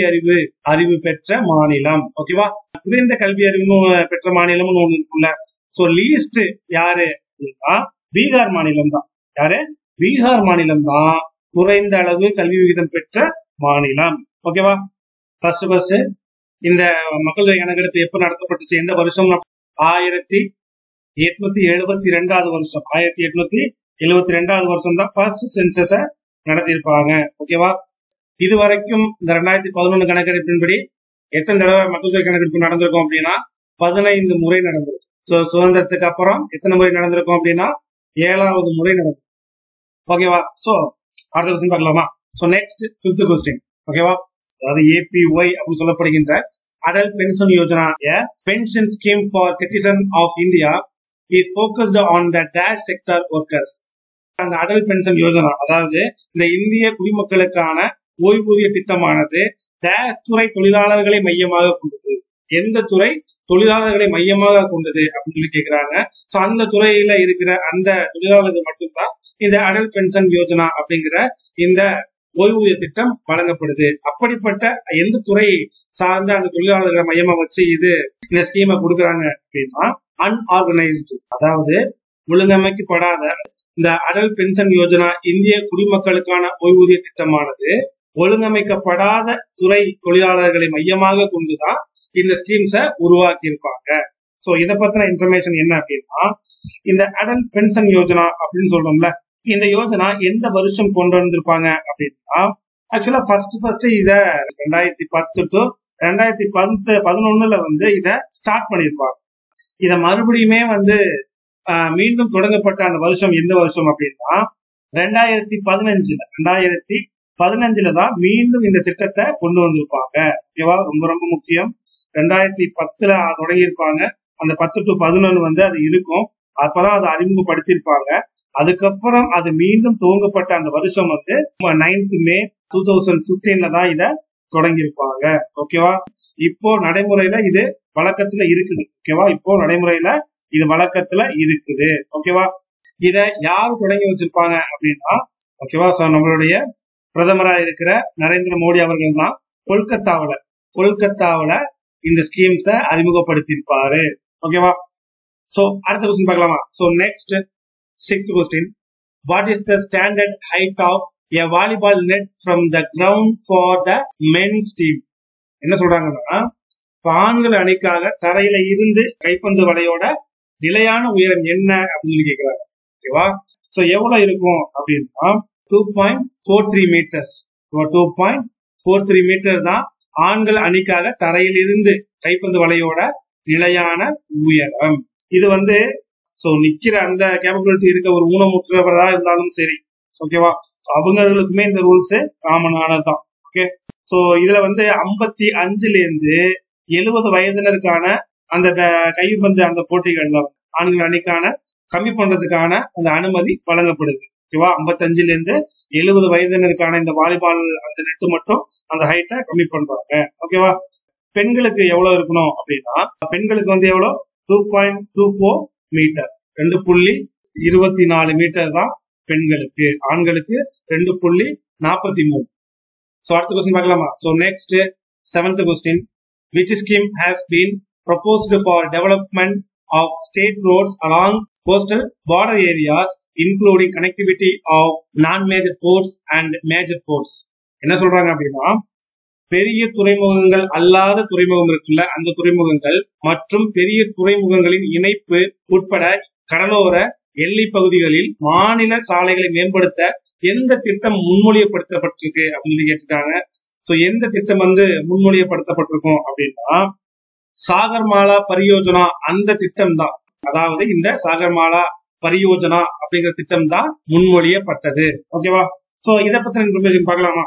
அறிவு பெற்ற மாநிலம், ஓகேவா? குறைந்த கல்வி அறிவு பெற்ற மாநிலம்னு ஒண்ணு இருக்குல்ல. சோ லீஸ்ட் யாரு அப்படின்னா பீகார் மாநிலம் தான். யாரு? பீகார் மாநிலம் தான் குறைந்த அளவு கல்வி விகிதம் பெற்ற மாநிலம், ஓகேவா? ஃபர்ஸ்ட் இந்த மக்கள் தொகை கணக்கெடுப்பு எப்ப நடத்தப்பட்டுச்சு, எந்த வருஷம்? 1872 வருஷம். 1872 வருஷம் தான் ஃபர்ஸ்ட் சென்சஸ நடத்தியிருப்பாங்க, ஓகேவா? இது வரைக்கும் இந்த 2011 கணக்கெடுப்பின்படி எத்தனை தடவை மக்கள் தொகை கணக்கெடுப்பு நடந்திருக்கும் அப்படின்னா 15 முறை நடந்திருக்கும். சோ சுதந்திரத்துக்கு அப்புறம் எத்தனை முறை நடந்திருக்கும் அப்படின்னா 7வது முறை நடக்கும், ஓகேவா? சோ அடுத்த கொஸ்டின் பார்க்கலாமா? சோ நெக்ஸ்ட் 5th கொஸ்டின், ஓகேவா? அதாவது ஏபிஒய் அப்படின்னு சொல்லப்படுகின்ற Atal pension Yojana, pension scheme for citizen of India is focused on the dash sector workers. அந்த அடல் பென்ஷன் யோஜனா, அதாவது இந்த இந்திய குடிமக்களுக்கான ஓய்வூதிய திட்டமானது டேஷ் துறை தொழிலாளர்களை மையமாக கொண்டது. எந்த துறை தொழிலாளர்களை மையமாக கொண்டது அப்படின்னு சொல்லி கேட்கிறாங்க. சோ அந்த துறையில இருக்கிற அந்த தொழிலாளர்கள் மட்டும்தான் இந்த அடல் பென்ஷன் யோஜனா அப்படிங்கிற இந்த ஓய்வூதிய திட்டம் வழங்கப்படுது. அப்படிப்பட்ட எந்த துறை சார்ந்த அந்த தொழிலாளர்களை மையமா வச்சு இந்த ஸ்கீமை கொடுக்கறாங்க அப்படின்னா அன்ஆர்கனைஸ்டு, அதாவது ஒழுங்கமைக்கப்படாத இந்த அடல் பென்ஷன் யோஜனா இந்திய குடிமக்களுக்கான ஓய்வூதிய திட்டமானது ஒழுங்கமைக்கப்படாத துறை தொழிலாளர்களை மையமாக கொண்டுதான் இந்த ஸ்கீம்ஸை உருவாக்கி இருப்பாங்க. சோ இதை பத்தின இன்ஃபர்மேஷன் என்ன அப்படின்னா, இந்த அடல் பென்ஷன் யோஜனா அப்படின்னு சொல்றோம்ல, இந்த யோஜனா எந்த வருஷம் கொண்டு வந்திருப்பாங்க அப்படின்னா, ஆக்சுவலா ஃபர்ஸ்ட் இத 2010 டு 2011 வந்து இத ஸ்டார்ட் பண்ணிருப்பாங்க. இத மறுபடியுமே வந்து மீண்டும் தொடங்கப்பட்ட அந்த வருஷம் எந்த வருஷம் அப்படின்னா 2015 தான் மீண்டும் இந்த திட்டத்தை கொண்டு வந்திருப்பாங்க. ஓகேவா, ரொம்ப ரொம்ப முக்கியம். 2010 தொடங்கியிருப்பாங்க. அந்த 10 to 11 வந்து அது இருக்கும். அப்பதான் அதை அறிமுகப்படுத்தியிருப்பாங்க. அதுக்கப்புறம் அது மீண்டும் துவங்கப்பட்ட அந்த வருஷம் வந்து 9th May 2015 தான் இத தொடங்கியிருப்பாங்க. ஓகேவா, இப்போ நடைமுறையில இது வழக்கத்துல இருக்குது. ஓகேவா, இப்போ நடைமுறையில இது வழக்கத்துல இருக்குது. ஓகேவா, இத யாரு தொடங்கி வச்சிருப்பாங்க அப்படின்னா, ஓகேவா, நம்மளுடைய பிரதமரா இருக்கிற நரேந்திர மோடி அவர்கள் தான் கொல்கத்தாவுல இந்த ஸ்கீம்ஸ அறிமுகப்படுத்தியிருப்பாரு. ஓகேவா, சோ அடுத்த கொஸ்டின் பார்க்கலாமா? So next 6th question. What is the standard height of a volleyball net from the ground for the men's team? என்ன சொல்றாங்கன்னா, ஆண்கள் அணிக்காக தரையில இருந்து கைப்பந்து வலையோட நிலையான உயரம் என்ன அப்படின்னு கேட்கிறாங்க. ஓகேவா, சோ எவ்வளவு இருக்கும் அப்படின்னா 2.43 மீட்டர்ஸ். 2.43 மீட்டர் தான் ஆண்கள் அணிக்காக தரையில் இருந்து கைப்பந்து வலையோட நிலையான உயரம். இது வந்து நிக்கிற அந்த கேப்பபிலிட்டி இருக்க ஒரு ஊனமுற்றவரா இருந்தாலும் சரி, ஓகேவா, அவங்களுக்குமே இந்த ரூல்ஸ் காமனானதுதான். ஓகே, சோ இதுல வந்து 55 இருந்து 70 வயதினருக்கான அந்த கைப்பந்து அந்த போட்டிகள்ல ஆண்கள் அணிக்கான கம்மி பண்றதுக்கான அந்த அனுமதி வழங்கப்படுது. ஓகேவா, 55 இருந்து 70 வயதினருக்கான இந்த வாலிபால் அந்த நெட்டு மட்டும் அந்த ஹைட்டை கம்மி பண்றாங்க. ஓகேவா, பெண்களுக்கு எவ்வளவு இருக்கணும் அப்படின்னா, பெண்களுக்கு வந்து எவ்வளவு 2.24 மீட்டர், 2.24 மீட்டர் தான் பெண்களுக்கு. ஆண்களுக்கு 2.43. சோ அடுத்த கொஸ்டின் பார்க்கலாமா? So next 7th question. Which scheme has been proposed for development of state roads along coastal border areas including connectivity of non-major ports and major ports? என்ன சொல்றாங்க அப்படின்னா, பெரிய துறைமுகங்கள் அல்லாத துறைமுகம் இருக்குல்ல, அந்த துறைமுகங்கள் மற்றும் பெரிய துறைமுகங்களின் இணைப்பு உட்பட கடலோர எல்லை பகுதிகளில் மாநில சாலைகளை மேம்படுத்த எந்த திட்டம் முன்மொழியப்படுத்தப்பட்டிருக்கு அப்படின்னு கேட்டிருக்காங்க. சோ எந்த திட்டம் வந்து முன்மொழியப்படுத்தப்பட்டிருக்கும் அப்படின்னா, சாகர்மாலா பரியோஜனா அந்த திட்டம் தான். அதாவது இந்த சாகர்மாலா பரியோஜனா அப்படிங்கிற திட்டம் தான் முன்மொழியப்பட்டது. ஓகேவா, சோ இதை பத்தின இன்ஃபர்மேஷன் பார்க்கலாமா?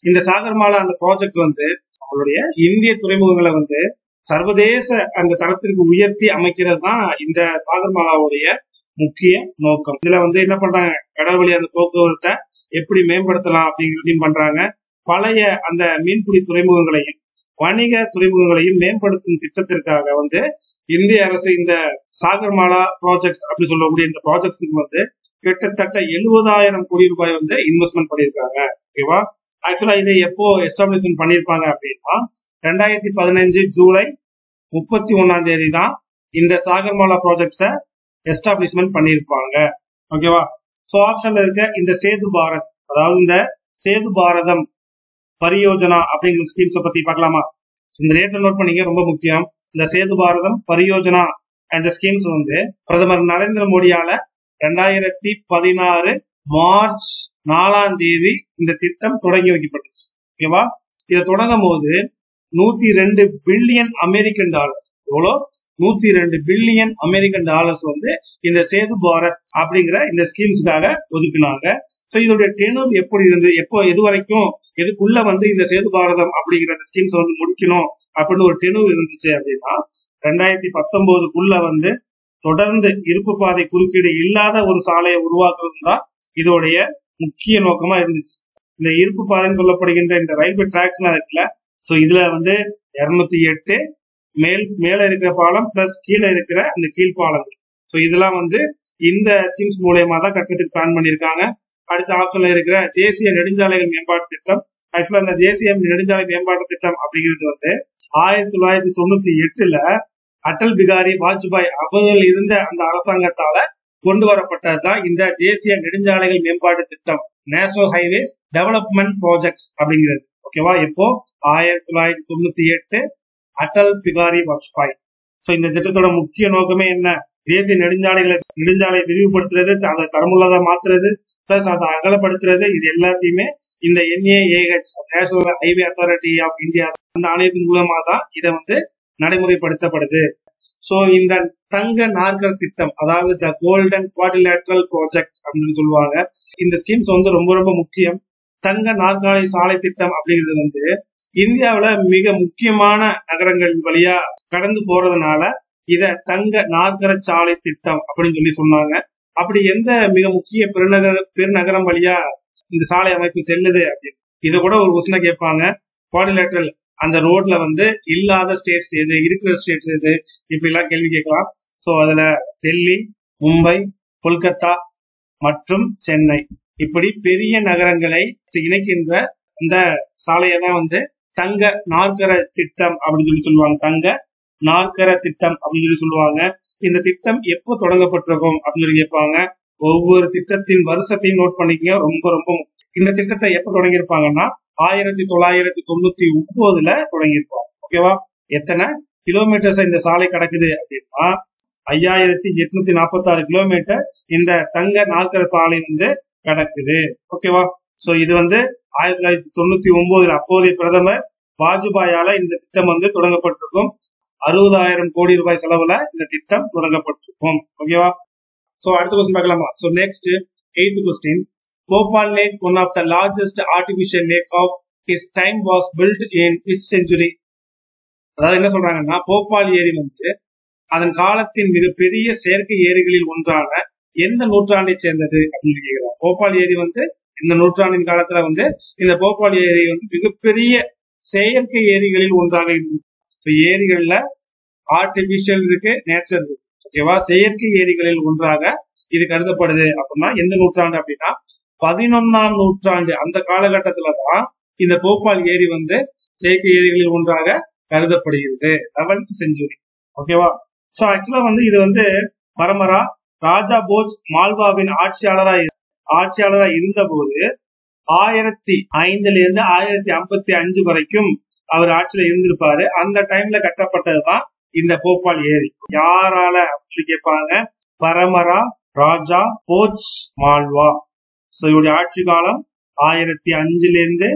இந்த சாகர்மாலா அந்த ப்ராஜெக்ட் வந்து அவங்களுடைய இந்திய துறைமுகங்களை வந்து சர்வதேச அந்த தரத்திற்கு உயர்த்தி அமைக்கிறது தான் இந்த சாகர்மாலாவுடைய முக்கிய நோக்கம். இதுல வந்து என்ன பண்றாங்க, கடல் வழி அந்த போக்குவரத்தை எப்படி மேம்படுத்தலாம் அப்படிங்கிறதையும் பண்றாங்க. பழைய அந்த மீன்பிடி துறைமுகங்களையும் வணிக துறைமுகங்களையும் மேம்படுத்தும் திட்டத்திற்காக வந்து இந்திய அரசு இந்த சாகர்மாலா ப்ராஜெக்ட்ஸ் அப்படி சொல்லக்கூடிய இந்த ப்ராஜெக்ட்ஸுக்கு வந்து கிட்டத்தட்ட 70,000 கோடி ரூபாய் வந்து இன்வெஸ்ட்மெண்ட் பண்ணிருக்காங்க. ஓகேவா, ஆக்சுவலா இதை எப்போ எஸ்டாப்ளிஷ்மெண்ட் பண்ணிருப்பாங்க அப்படின்னா 2015 ஜூலை 31 தான் இந்த சாகர்மாலா ப்ராஜெக்ட்ஸ எஸ்டாப்ளிஷ்மெண்ட் பண்ணிருப்பாங்க. ஓகேவா, சோ ஆப்ஷன்ல இருக்க இந்த சேது பாரத், அதாவது இந்த சேது பாரதம் பரியோஜனா அப்படிங்கிற ஸ்கீம்ஸை பத்தி பார்க்கலாமா? இந்த ரேட்ல நோட் பண்ணீங்க, ரொம்ப முக்கியம். இந்த சேது பாரதம் பரியோஜனா அந்த ஸ்கீம்ஸ் வந்து பிரதமர் நரேந்திர மோடியால 2016 மார்ச் 4 இந்த திட்டம் தொடங்கி வைக்கப்பட்டுச்சு. ஓகேவா, இதை தொடங்கும் போது 102 பில்லியன் அமெரிக்கன் டாலர், எவ்வளோ 102 பில்லியன் அமெரிக்கன் டாலர்ஸ் வந்து இந்த சேது பாரத் அப்படிங்கிற இந்த ஸ்கீம்ஸ்க்காக ஒதுக்குனாங்க. சோ இதோட டெனூர் எப்படி இருந்து எது வரைக்கும் எதுக்குள்ள வந்து இந்த சேது பாரதம் அப்படிங்கிற ஸ்கீம்ஸ் வந்து முடிக்கணும் அப்படின்னு ஒரு டெனூர் இருந்துச்சு அப்படின்னா 2019 வந்து தொடர்ந்து இருப்பு பாதை குறுக்கீடு இல்லாத ஒரு சாலையை உருவாக்குறது தான் இதோடைய முக்கிய நோக்கமா இருந்துச்சு. இந்த இருப்பு பாதைன்னு சொல்லப்படுகின்ற இந்த ரயில்வே டிராக்ஸ் இருக்குல்ல, சோ இதுல வந்து 208 மேல இருக்கிற பாலம் பிளஸ் கீழே இருக்கிற அந்த கீழ்பாலங்கள், சோ இதெல்லாம் வந்து இந்த ஸ்கீம்ஸ் மூலயமா தான் கட்டத்துக்கு பிளான் பண்ணிருக்காங்க. அடுத்த ஆப்ஷன்ல இருக்கிற தேசிய நெடுஞ்சாலைகள் மேம்பாட்டு திட்டம், ஆக்சுவலா இந்த தேசிய நெடுஞ்சாலை மேம்பாட்டு திட்டம் அப்படிங்கிறது வந்து 1998 அடல் பிகாரி வாஜ்பாய் அவர்கள் இருந்த அந்த அரசாங்கத்தால கொண்டு வரப்பட்டதுதான் இந்த தேசிய நெடுஞ்சாலைகள் மேம்பாட்டு திட்டம். நேஷனல் ஹைவேஸ் டெவலப்மெண்ட் ப்ராஜெக்ட்ஸ் அப்படிங்கிறது. ஓகேவா? எப்போ 1998 அடல் பிகாரி வாஜ்பாய். சோ இந்த திட்டத்தோட முக்கிய நோக்கமே என்ன? தேசிய நெடுஞ்சாலை விரிவுபடுத்துறது, அதை தரமுள்ளதா மாத்துறது, பிளஸ் அதை அகலப்படுத்துறது. இது எல்லாத்தையுமே இந்த NHAI national highway authority of India அந்த ஆணையத்தின் மூலமா தான் இதை நடைமுறைப்படுத்தப்படுது. சோ இந்த தங்க நாற்கர திட்டம், அதாவது த கோல்டன் குவாட்ரிலேட்டரல் ப்ராஜெக்ட் அப்படின்னு சொல்லுவாங்க. இந்த ஸ்கீம்ஸ் ரொம்ப ரொம்ப முக்கியம். தங்க நாற்காலி சாலை திட்டம் அப்படிங்கிறது இந்தியாவில மிக முக்கியமான நகரங்கள் வழியா கடந்து போறதுனால இத தங்க நாற்கர சாலை திட்டம் அப்படின்னு சொன்னாங்க. அப்படி எந்த மிக முக்கிய பெருநகரம் வழியா இந்த சாலை அமைப்பு செல்லுது அப்படின்னு இத கூட ஒரு கொஸ்டினா கேட்பாங்க. குவாட்ரிலேட்டரல் அந்த ரோட்ல இல்லாத ஸ்டேட்ஸ் எது, இருக்கிற ஸ்டேட்ஸ் எது, இப்படி எல்லாம் கேள்வி கேட்கலாம். சோ அதுல டெல்லி, மும்பை, கொல்கத்தா மற்றும் சென்னை இப்படி பெரிய நகரங்களை இணைக்கின்ற இந்த சாலையை தான் தங்க நாற்கர திட்டம் அப்படின்னு சொல்லுவாங்க. தங்க நாற்கர திட்டம் அப்படின்னு சொல்லுவாங்க. இந்த திட்டம் எப்போ தொடங்கப்பட்டிருக்கும் அப்படின்னு கேட்பாங்க. ஒவ்வொரு திட்டத்தின் வருஷத்தையும் நோட் பண்ணிக்க. ரொம்ப ரொம்ப இந்த திட்டத்தை எப்ப தொடங்கியிருப்பாங்கன்னா 1999 தொடங்கியிருப்பாங்க. ஓகேவா? எத்தனை கிலோமீட்டர்ஸ் இந்த சாலை கிடக்குது அப்படின்னா 5846 கிலோமீட்டர் இந்த தங்க நாற்கர சாலை கிடக்குது. ஓகேவா? சோ இது 1999 அப்போதைய பிரதமர் வாஜ்பாயால இந்த திட்டம் தொடங்கப்பட்டிருக்கும். 60,000 கோடி ரூபாய் செலவுல இந்த திட்டம் தொடங்கப்பட்டிருக்கும். ஓகேவா? சோ அடுத்த கொஸ்டின் பார்க்கலாமா? So next 8th question. Bhopal Lake, one of the largest artificial lake of its time, was built in which century? அதாவது என்ன சொல்றாங்கன்னா, போபால் ஏரி அதன் காலத்தின் மிகப்பெரிய செயற்கை ஏரிகளில் ஒன்றான எந்த நூற்றாண்டை சேர்ந்தது அப்படின்னு கேட்கிறாங்க. போபால் ஏரி இந்த நூற்றாண்டின் காலத்துல இந்த போபால் ஏரி மிகப்பெரிய செயற்கை ஏரிகளில் ஒன்றாக இருக்கு. ஏரிகள்ல ஆர்டிபிஷியல் இருக்கு, நேச்சர் இருக்கு. ஓகேவா? செயற்கை ஏரிகளில் ஒன்றாக இது கருதப்படுது. அப்படின்னா எந்த நூற்றாண்டு அப்படின்னா 11ஆம் நூற்றாண்டு. அந்த காலகட்டத்துலதான் இந்த போபால் ஏரி செயற்கை ஏரிகளில் ஒன்றாக கருதப்படுகிறது. 11th century. ஓகேவா? சோ ஆக்சுவலா இது பரமரா ராஜா போஜ் மால்வாவின் ஆட்சியாளரா இருந்த போது 1005 இருந்து 1055 வரைக்கும் அவர் ஆட்சியில இருந்திருப்பாரு. அந்த டைம்ல கட்டப்பட்டதுதான் இந்த போபால் ஏரி. யாரால அப்படி கேட்பாங்க? பரமரா ராஜா போஜ் மால்வா. சோ இவருடைய ஆட்சி காலம் 1005 இருந்து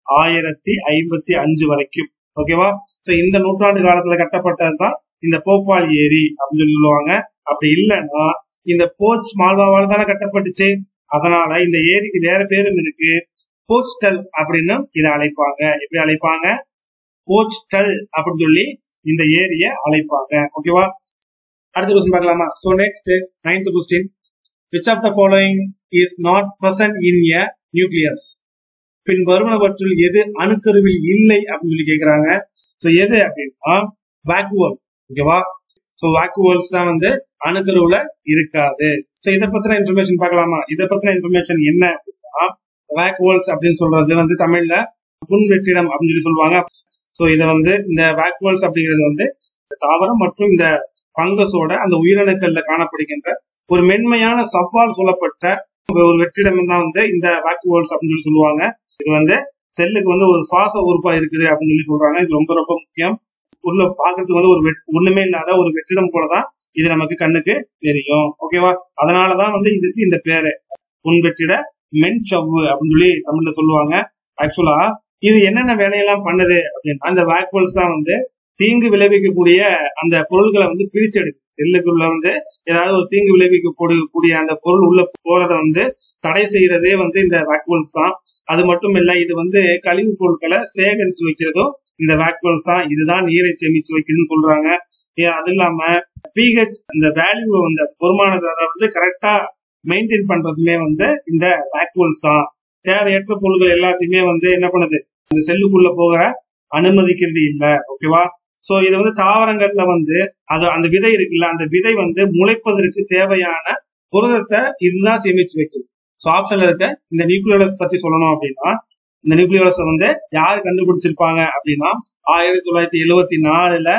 1055 வரைக்கும். ஓகேவா? சோ இந்த நூற்றாண்டு காலத்துல கட்டப்பட்டதுதான் இந்த போபால் ஏரி அப்படின்னு சொல்லுவாங்க. அப்படி இல்லைன்னா இந்த போஜ் மால்வாவால தானே கட்டப்பட்டுச்சு. அதனால இந்த ஏரிக்கு வேற பேரும் இருக்கு. போஸ்டல் அப்படின்னு இதை அழைப்பாங்க. எப்படி அழைப்பாங்க? போஸ்டல் அப்படின்னு சொல்லி இந்த ஏரிய அழைப்பாங்க. ஓகேவா? அடுத்த கொஸ்டின் பார்க்கலாமா? So next 9th question. Which of the following is not present in a nucleus? பின் வருவனவற்றுள் எது அணுக்கருவில் இல்லை அப்படின்னு சொல்லி கேக்குறாங்க. சோ எது அப்படின்னா வாக்குவல். ஓகேவா? சோ வாக்குவல்ஸ் தான் அணுக்கருவுல இருக்காது. சோ இதை பத்தின இன்ஃபர்மேஷன் பார்க்கலாமா? இதை பத்தின இன்ஃபர்மேஷன் என்ன அப்படின்னா, வாக்குவல்ஸ் அப்படின்னு சொல்றது தமிழ்ல புன்வெற்றிடம் அப்படின்னு சொல்லி சொல்லுவாங்க. சோ இதை இந்த வாக்குவல்ஸ் அப்படிங்கிறது தாவரம் மற்றும் இந்த பங்கஸோட அந்த உயிரணுக்கள்ல காணப்படுகின்ற ஒரு மென்மையான சவ்வால் சூழப்பட்ட ஒரு வெற்றிடம் தான் இந்த வாக்குவல்ஸ் அப்படின்னு சொல்லி சொல்லுவாங்க. இது செல்லுக்கு ஒரு சுவாச உறுப்பா இருக்குது அப்படின்னு சொல்லி சொல்றாங்க. இது ரொம்ப ரொம்ப முக்கியம். உள்ள பாக்குறதுக்கு ஒரு ஒண்ணுமே இல்லாத ஒரு வெற்றிடம் போலதான் இது நமக்கு கண்ணுக்கு தெரியும். ஓகேவா? அதனாலதான் இதுக்கு இந்த பேரு புன்வெற்றிட மென்சவ்வு அப்படின்னு சொல்லி தமிழ்ல சொல்லுவாங்க. ஆக்சுவலா இது என்னென்ன வேலையெல்லாம் பண்ணுது அப்படின்னா, அந்த வாக்குவல்ஸ் தான் தீங்கு விளைவிக்கக்கூடிய அந்த பொருள்களை பிரிச்சு எடுக்கும். செல்லுக்குள்ள ஏதாவது ஒரு தீங்கு விளைவிக்கக்கூடிய அந்த பொருள் உள்ள போறத தடை செய்யறதே இந்த வாக்குவல்ஸ் தான். அது மட்டும் இல்ல, இது கழிவு பொருட்களை சேகரிச்சு வைக்கிறதும் இந்த வாக்குவல்ஸ் தான். இதுதான் நீரை சேமிச்சு வைக்கிறதுன்னு சொல்றாங்க. அது இல்லாம பிஹெச் அந்த வேல்யூ பொறுமானதை கரெக்டா மெயின்டைன் பண்றதுமே இந்த வாக்குவல்ஸ் தான். தேவையற்ற பொருட்கள் எல்லாத்தையுமே என்ன பண்ணுது, இந்த செல்லுக்குள்ள போகிற அனுமதிக்கிறது இல்ல. ஓகேவா? சோ இது தாவரங்கள்ல அது அந்த விதை இருக்குல்ல, அந்த விதை முளைப்பதற்கு தேவையான புரதத்தை இதுதான் சேமிச்சு வைக்கும். சோ ஆப்ஷன்ல இருக்க இந்த நியூக்ளியோலஸ் பத்தி சொல்லணும் அப்படின்னா, இந்த நியூக்ளியோலஸ் யாரு கண்டுபிடிச்சிருப்பாங்க அப்படின்னா 1974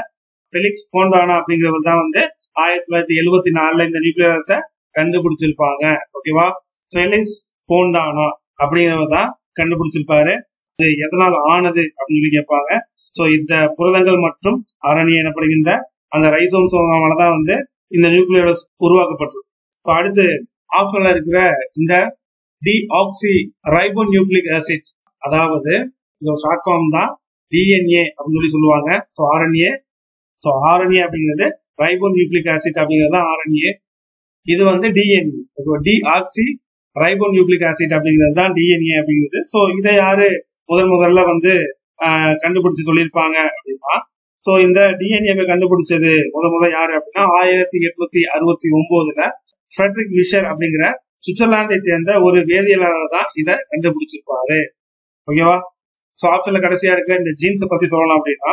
பெலிக்ஸ் போண்டானா அப்படிங்கிறவர் தான் 1974 இந்த நியூக்ளியோலஸ கண்டுபிடிச்சிருப்பாங்க. ஓகேவா? பெலிக்ஸ் போண்டானா அப்படிங்கிறவர் தான் கண்டுபிடிச்சிருப்பாரு. இது எதனால் ஆனது அப்படின்னு சொல்லி கேட்பாங்க. சோ இந்த புரதங்கள் மற்றும் RNA எனப்படுகின்ற அந்த ரைசோம்ஸாலதான் வந்து இந்த நியூக்ளியோலஸ் உருவாக்கப்பட்டது. அடுத்து ஆப்ஷன்ல இருக்கிற இந்த டிஆக்சி ரைபோ நியூக்ளிக் ஆசிட், அதாவது ஷார்ட் ஃபார்ம் தான் DNA அப்படின்னு சொல்லி சொல்லுவாங்க. RNA அப்படிங்கிறது ரைபோ நியூக்ளிக் ஆசிட் அப்படிங்கிறது RNA. இது வந்து DNA, deoxy ribo nucleic acid அப்படிங்கிறது தான் DNA அப்படிங்கிறது. சோ இதை யாரு முதல்ல வந்து கண்டுபிடிச்சு சொல்லியிருப்பாங்க அப்படின்னா, சோ இந்த டிஎன்ஏவை கண்டுபிடிச்சது முதல் யாரு அப்படின்னா 1869 ஃபிரெட்ரிக் விஷர் அப்படிங்கிற சுவிட்சர்லாந்தை சேர்ந்த ஒரு வேதியியலாளர் தான் இதை கண்டுபிடிச்சிருப்பாரு. ஓகேவா? சோ ஆப்ஷன்ல கடைசியா இருக்கிற இந்த ஜீன்ஸை பத்தி சொல்லலாம் அப்படின்னா,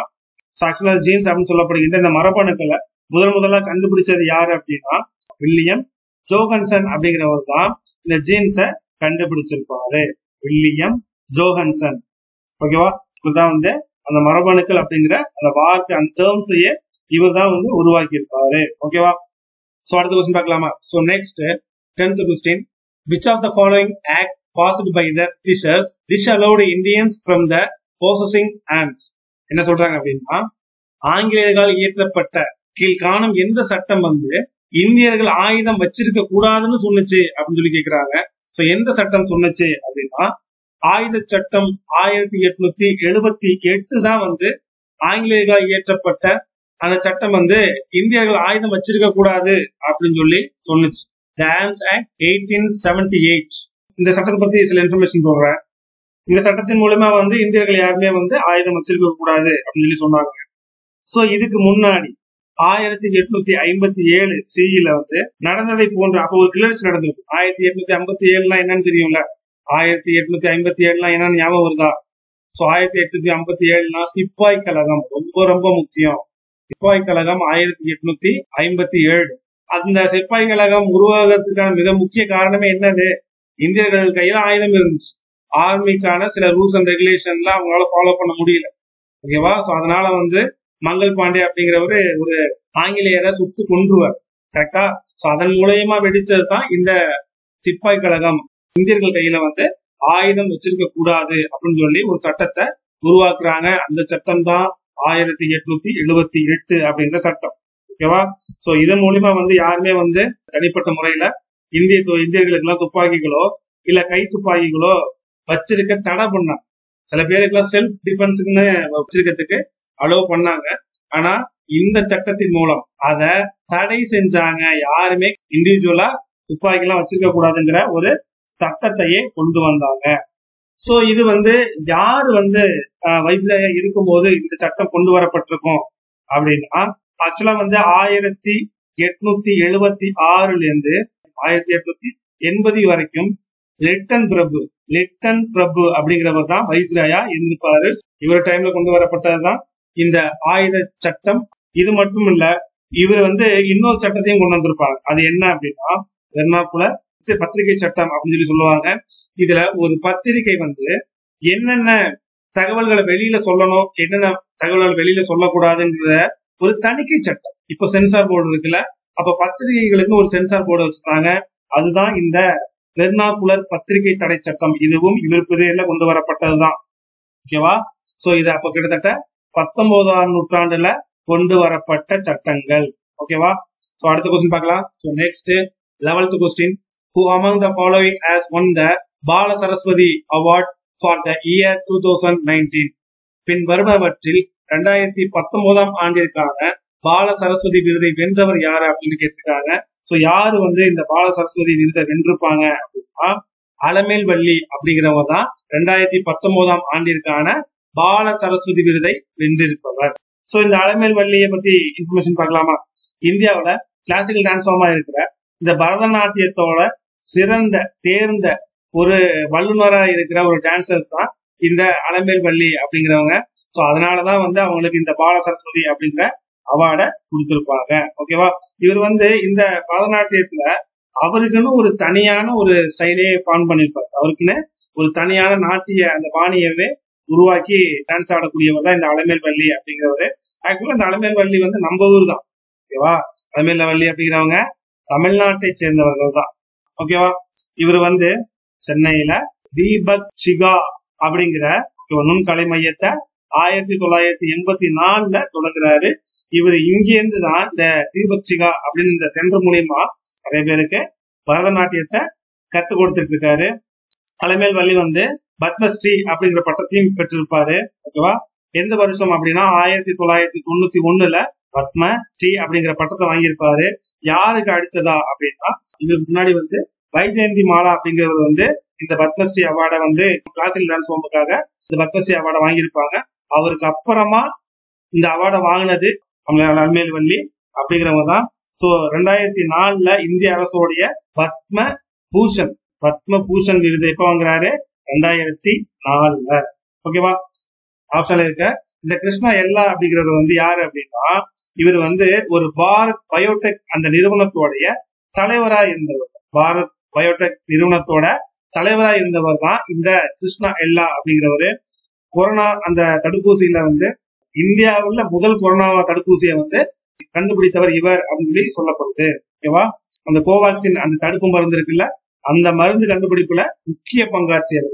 ஆக்சுவலா ஜீன்ஸ் அப்படின்னு சொல்லப்படுகின்ற இந்த மரபணுக்களை முதல்ல கண்டுபிடிச்சது யாரு அப்படின்னா வில்லியம் ஜோஹன்சன் அப்படிங்கிறவர் தான் இந்த ஜீன்ஸை கண்டுபிடிச்சிருப்பாரு. William Johannsen. ஓகேவா? இவர்தான் வந்து அந்த மரபணுக்கள் அப்படிங்கிற அந்த வார்த்தை அந்த டேர்ம்ஸையே இவர் தான் வந்து உருவாக்கி இருப்பாரு. ஓகேவா? சோ அடுத்த கொஸ்டின் பார்க்கலாமா? So next 10th question, which of the following act passed by the Britishers disallowed Indians from the possessing arms? என்ன சொல்றாங்க அப்படின்னா, ஆங்கிலேயர்களால் இயற்றப்பட்ட கீழ்காணும் எந்த சட்டம் வந்து இந்தியர்கள் ஆயுதம் வச்சிருக்க கூடாதுன்னு சொன்னுச்சு அப்படின்னு சொல்லி கேக்குறாங்க. சோ எந்த சட்டம் சொன்னுச்சு அப்படின்னா ஆயுத சட்டம் 1878 தான் வந்து ஆங்கிலேயர்களால் இயற்றப்பட்ட அந்த சட்டம் வந்து இந்தியர்கள் ஆயுதம் வச்சிருக்க கூடாது அப்படின்னு சொல்லி சொன்னுச்சு. The Arms Act 1878. இந்த சட்டத்தை பத்தி சில இன்ஃபர்மேஷன் சொல்றேன். இந்த சட்டத்தின் மூலமா வந்து இந்தியர்கள் யாருமே வந்து ஆயுதம் வச்சிருக்க கூடாது அப்படின்னு சொல்லி சொன்னாங்க. சோ இதுக்கு முன்னாடி 1857 சிஇல வந்து நடந்ததை போன்ற அப்போ ஒரு கிளர்ச்சி நடந்தது. 1857 என்னன்னு தெரியும்ல? 1857 என்னன்னு ஞாபகம் வருதா? சோ 1857 சிப்பாய் கழகம் ரொம்ப முக்கியம். சிப்பாய் கழகம் 1857. அந்த சிப்பாய் கழகம் உருவாகிறதுக்கான மிக முக்கிய காரணமே என்னது? இந்தியர்கள் கையில ஆயுதம் இருந்துச்சு. ஆர்மிக்கான சில ரூல்ஸ் அண்ட் ரெகுலேஷன்ல அவங்களால ஃபாலோ பண்ண முடியல. ஓகேவா? சோ அதனால வந்து மங்கள் பாண்டே அப்படிங்கிறவரு ஒரு ஆங்கிலேயரை சுட்டு கொன்றுவார். கரெக்டா? சோ அதன் மூலயமா வெடிச்சது தான் இந்த சிப்பாய் கழகம். இந்தியர்கள் கையில வந்து ஆயுதம் வச்சிருக்க கூடாது அப்படின்னு சொல்லி ஒரு சட்டத்தை உருவாக்குறாங்க. அந்த சட்டம் தான் 1878 அப்படின்ற சட்டம். ஓகேவா? சோ இதன் மூலியமா வந்து யாருமே வந்து தனிப்பட்ட முறையில இந்தியர்களுக்கு எல்லாம் துப்பாக்கிகளோ இல்ல கை துப்பாக்கிகளோ வச்சிருக்க தடை பண்ணாங்க. சில பேருக்கு எல்லாம் செல்ஃப் டிஃபென்ஸ்ன்னு வச்சிருக்கிறதுக்கு அலோவ் பண்ணாங்க. ஆனா இந்த சட்டத்தின் மூலம் அத தடை செஞ்சாங்க. யாருமே இண்டிவிஜுவலா துப்பாக்கி எல்லாம் வச்சிருக்க கூடாதுங்கிற ஒரு சட்டத்தையே கொண்டு வந்தாங்க. சோ இது வந்து யாரு வந்து வைஸ்ராயா இருக்கும்போது இந்த சட்டம் கொண்டு வரப்பட்டிருக்கும் அப்படின்னா, ஆக்சுவலா வந்து 1876 இருந்து 1880 வரைக்கும் லிட்டன் பிரபு அப்படிங்கிறவர் தான் வைஸ்ராயா இருந்திருப்பாரு. இவர் டைம்ல கொண்டு வரப்பட்டதுதான் இந்த ஆயுத சட்டம். இது மட்டும் இல்ல, இவர் வந்து இன்னொரு சட்டத்தையும் கொண்டு வந்திருப்பாங்க. அது என்ன அப்படின்னா வெர்னாகுலர் பத்திரிகை சட்டம் அப்படின்னு சொல்லி சொல்லுவாங்க. இதுல ஒரு பத்திரிகை வந்து என்னென்ன தகவல்களை வெளியில சொல்லணும், என்னென்ன தகவல்கள் வெளியில சொல்லக்கூடாதுங்கிற ஒரு தணிக்கை சட்டம். இப்ப சென்சார் போர்டு இருக்குல்ல, அப்ப பத்திரிகைகளுக்கு ஒரு சென்சார் போர்டு வச்சிருந்தாங்க. அதுதான் இந்த வெர்னாகுலர் பத்திரிகை தடை சட்டம். இதுவும் இவர் பீரியட்ல கொண்டு வரப்பட்டதுதான். ஓகேவா? சோ இது அப்ப கிட்டத்தட்ட 19ஆம் நூற்றாண்டுல கொண்டு வரப்பட்ட சட்டங்கள். ஓகேவா? சோ அடுத்த கொஸ்டின் பார்க்கலாம். So next 11th question, who among the following has won the Bala Saraswati award for the year 2019? பின் வருபவற்றில் 2019ஆம் ஆண்டிற்கான பால சரஸ்வதி விருதை வென்றவர் யாரு அப்படின்னு கேட்டிருக்காங்க. சோ யாரு வந்து இந்த பால சரஸ்வதி விருதை வென்றிருப்பாங்க அப்படின்னா அலமேல் வள்ளி அப்படிங்கிறவர் தான் 2019ஆம் ஆண்டிற்கான பால சரஸ்வதி விருதை வென்றிருப்பவர். சோ இந்த அலமேல் வள்ளியை பத்தி இன்ஃபர்மேஷன் பார்க்கலாமா? இந்தியாவில கிளாசிக்கல் டான்ஸ் ஃபார்மா இருக்கிற இந்த பரதநாட்டியத்தோட சிறந்த தேர்ந்த ஒரு வல்லுநரா இருக்கிற ஒரு டான்சர்ஸ் தான் இந்த அலமேல் வள்ளி அப்படிங்கிறவங்க. சோ அதனாலதான் வந்து அவங்களுக்கு இந்த பால சரஸ்வதி அப்படிங்கிற அவார்ட கொடுத்திருப்பாங்க. ஓகேவா? இவர் வந்து இந்த பரதநாட்டியத்துல அவருக்குன்னு ஒரு தனியான ஒரு ஸ்டைலே ஃபார்ம் பண்ணிருப்பாரு. அவருக்குன்னு ஒரு தனியான நாட்டிய அந்த பாணியவே உருவாக்கி டான்ஸ் ஆடக்கூடியவர் தான் இந்த அலமேல் வள்ளி அப்படிங்கிறவரு. ஆக்சுவலா இந்த அலமேல் வள்ளி வந்து நம்ம ஊர் தான். ஓகேவா? அலமேல் வள்ளி அப்படிங்கிறவங்க தமிழ்நாட்டை சேர்ந்தவர்கள் தான். ஓகேவா? இவர் வந்து சென்னையில தீபக் சிகா அப்படிங்கிற நுண்கலை மையத்தை 1984 தொடங்குறாரு. இவர் இங்கிருந்து தான் இந்த தீபக் சிகா அப்படின்னு இந்த சென்டர் மூலியமா நிறைய பேருக்கு பரதநாட்டியத்தை கத்து கொடுத்துட்டு இருக்காரு. தலைமையில் வள்ளி பத்மஸ்ரீ அப்படிங்கிற பட்டத்தையும் பெற்றிருப்பாரு. ஓகேவா? எந்த வருஷம் அப்படின்னா 1991 பத்மஸ்ரீ அப்படிங்கிற பட்டத்தை வாங்கியிருப்பாரு. யாருக்கு அடுத்ததா அப்படின்னா இதுக்கு முன்னாடி வைஜெயந்தி மாலா அப்படிங்கிறவர் இந்த பத்மஸ்ரீ அவார்டை கிளாசிக்கல் டான்ஸ் ஃபார்முக்காக இந்த பத்மஸ்ரீ அவார்டை வாங்கியிருப்பாங்க. அவருக்கு அப்புறமா இந்த அவார்டை வாங்கினது அலமேல் வள்ளி அப்படிங்கிறவங்க தான். சோ 2004 இந்திய அரசோடைய பத்ம பூஷன் விருது எப்ப வாங்குறாரு? 2004. ஓகேவா? ஆப்ஷன்ல இருக்க இந்த கிருஷ்ணா எல்லா அப்படிங்கிறவர் யாரு அப்படின்னா இவர் ஒரு பாரத் பயோடெக் அந்த நிறுவனத்தோடைய தலைவரா இருந்தவர். பாரத் பயோடெக் நிறுவனத்தோட தலைவரா இருந்தவர் தான் இந்த கிருஷ்ணா எல்லா அப்படிங்கிறவரு. கொரோனா அந்த தடுப்பூசியில இந்தியாவுல முதல் கொரோனா தடுப்பூசியை கண்டுபிடித்தவர் இவர் அப்படின்னு சொல்லப்படுது. ஓகேவா? அந்த கோவாக்சின் அந்த தடுப்பு மருந்து இருக்குல்ல, அந்த மருந்து கண்டுபிடிப்புல முக்கிய பங்காற்றியது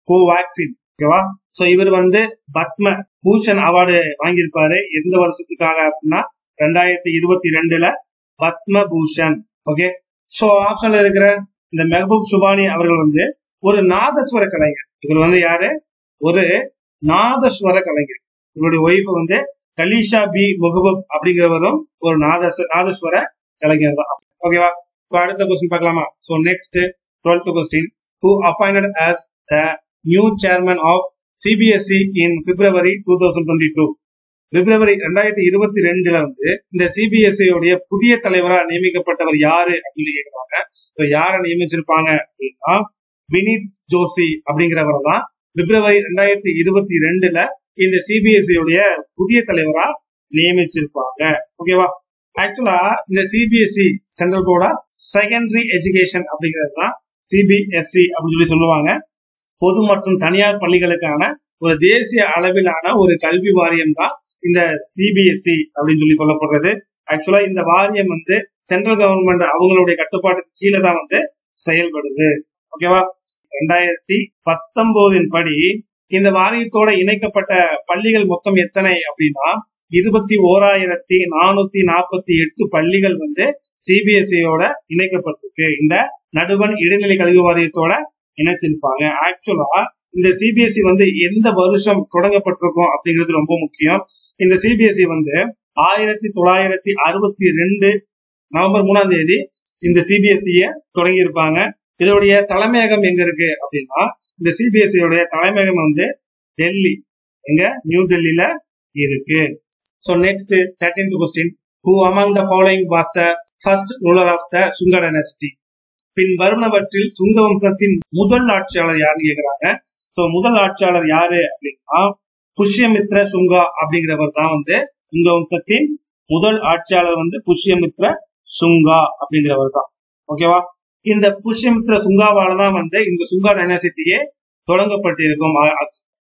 கோவாக்சின். ஓகேவா? சோ இவர் பத்ம பூஷன் அவார்டு வாங்கியிருப்பாரு. எந்த வருஷத்துக்காக அப்படின்னா 2022 பத்ம பூஷன். ஓகே. சோ ஆப்ஷன்ல இருக்கிற இந்த மெஹபூப் சுபானி அவர்கள் ஒரு நாதஸ்வர கலைஞர். இவர் யாரு? ஒரு நாதஸ்வர கலைஞர். இவருடைய ஒய்ஃப் கலீஷா பி முகபூப் அப்படிங்கிறவரும் ஒரு நாதஸ்வர கலைஞர் தான். ஓகேவா? அடுத்த கொஸ்டின் பார்க்கலாமா? So next 12th question. Who appointed as the new chairman of CBSE in February 2022? பிப்ரவரி 2022 இந்த சிபிஎஸ்இ உடைய புதிய தலைவரா நியமிக்கப்பட்டவர் யாரு அப்படின்னு கேட்கிறாங்க. யார நியமிச்சிருப்பாங்க அப்படின்னா வினித் ஜோஷி அப்படிங்கிறவர் தான் பிப்ரவரி 2022 இந்த சிபிஎஸ்இ உடைய புதிய தலைவரா நியமிச்சிருப்பாங்க. ஓகேவா? ஆக்சுவலா இந்த CBSE central board of secondary education அப்படிங்கிறது தான் சிபிஎஸ்இ அப்படின்னு சொல்லுவாங்க. பொது மற்றும் தனியார் பள்ளிகளுக்கான ஒரு தேசிய அளவிலான ஒரு கல்வி வாரியம் தான் இந்த சிபிஎஸ்இ அப்படின்னு சொல்லப்படுறது. ஆக்சுவலா இந்த வாரியம் சென்ட்ரல் கவர்மெண்ட் அவங்களுடைய கட்டுப்பாட்டுக்கு கீழே தான் செயல்படுது. ஓகேவா? 2019 படி இந்த வாரியத்தோட இணைக்கப்பட்ட பள்ளிகள் மொத்தம் எத்தனை அப்படின்னா 21,448 பள்ளிகள் சிபிஎஸ்இயோட இணைக்கப்பட்டிருக்கு. இந்த நடுவண் இடைநிலை கல்வி வாரியத்தோட இணைச்சிருப்பாங்க. ஆக்சுவலா இந்த சிபிஎஸ்இ எந்த வருஷம் தொடங்கப்பட்டிருக்கும் அப்படிங்கிறது ரொம்ப முக்கியம். இந்த சிபிஎஸ்இ 1962 நவம்பர் 3ஆம் தேதி இந்த சிபிஎஸ்இ தொடங்கி இருப்பாங்க. இதோடைய தலைமையகம் எங்க இருக்கு அப்படின்னா இந்த சிபிஎஸ்இ உடைய தலைமையகம் டெல்லி, எங்க நியூ டெல்லியில இருக்கு. So next 13th question. Who among the following was the first ruler of the Sunga dynasty? பின் வருணவற்றில் சுங்க வம்சத்தின் முதல் ஆட்சியாளர் யாருன்னு கேக்குறாங்க. சோ முதல் ஆட்சியாளர் யாரு அப்படின்னா புஷ்யமித்ர சுங்கா அப்படிங்கிறவர் தான் சுங்க வம்சத்தின் முதல் ஆட்சியாளர் புஷ்யமித்ர சுங்கா அப்படிங்கிறவர் தான். ஓகேவா? இந்த புஷ்யமித்ர சுங்காவால தான் இந்த சுங்கா டைனாசிட்டியே தொடங்கப்பட்டிருக்கும்.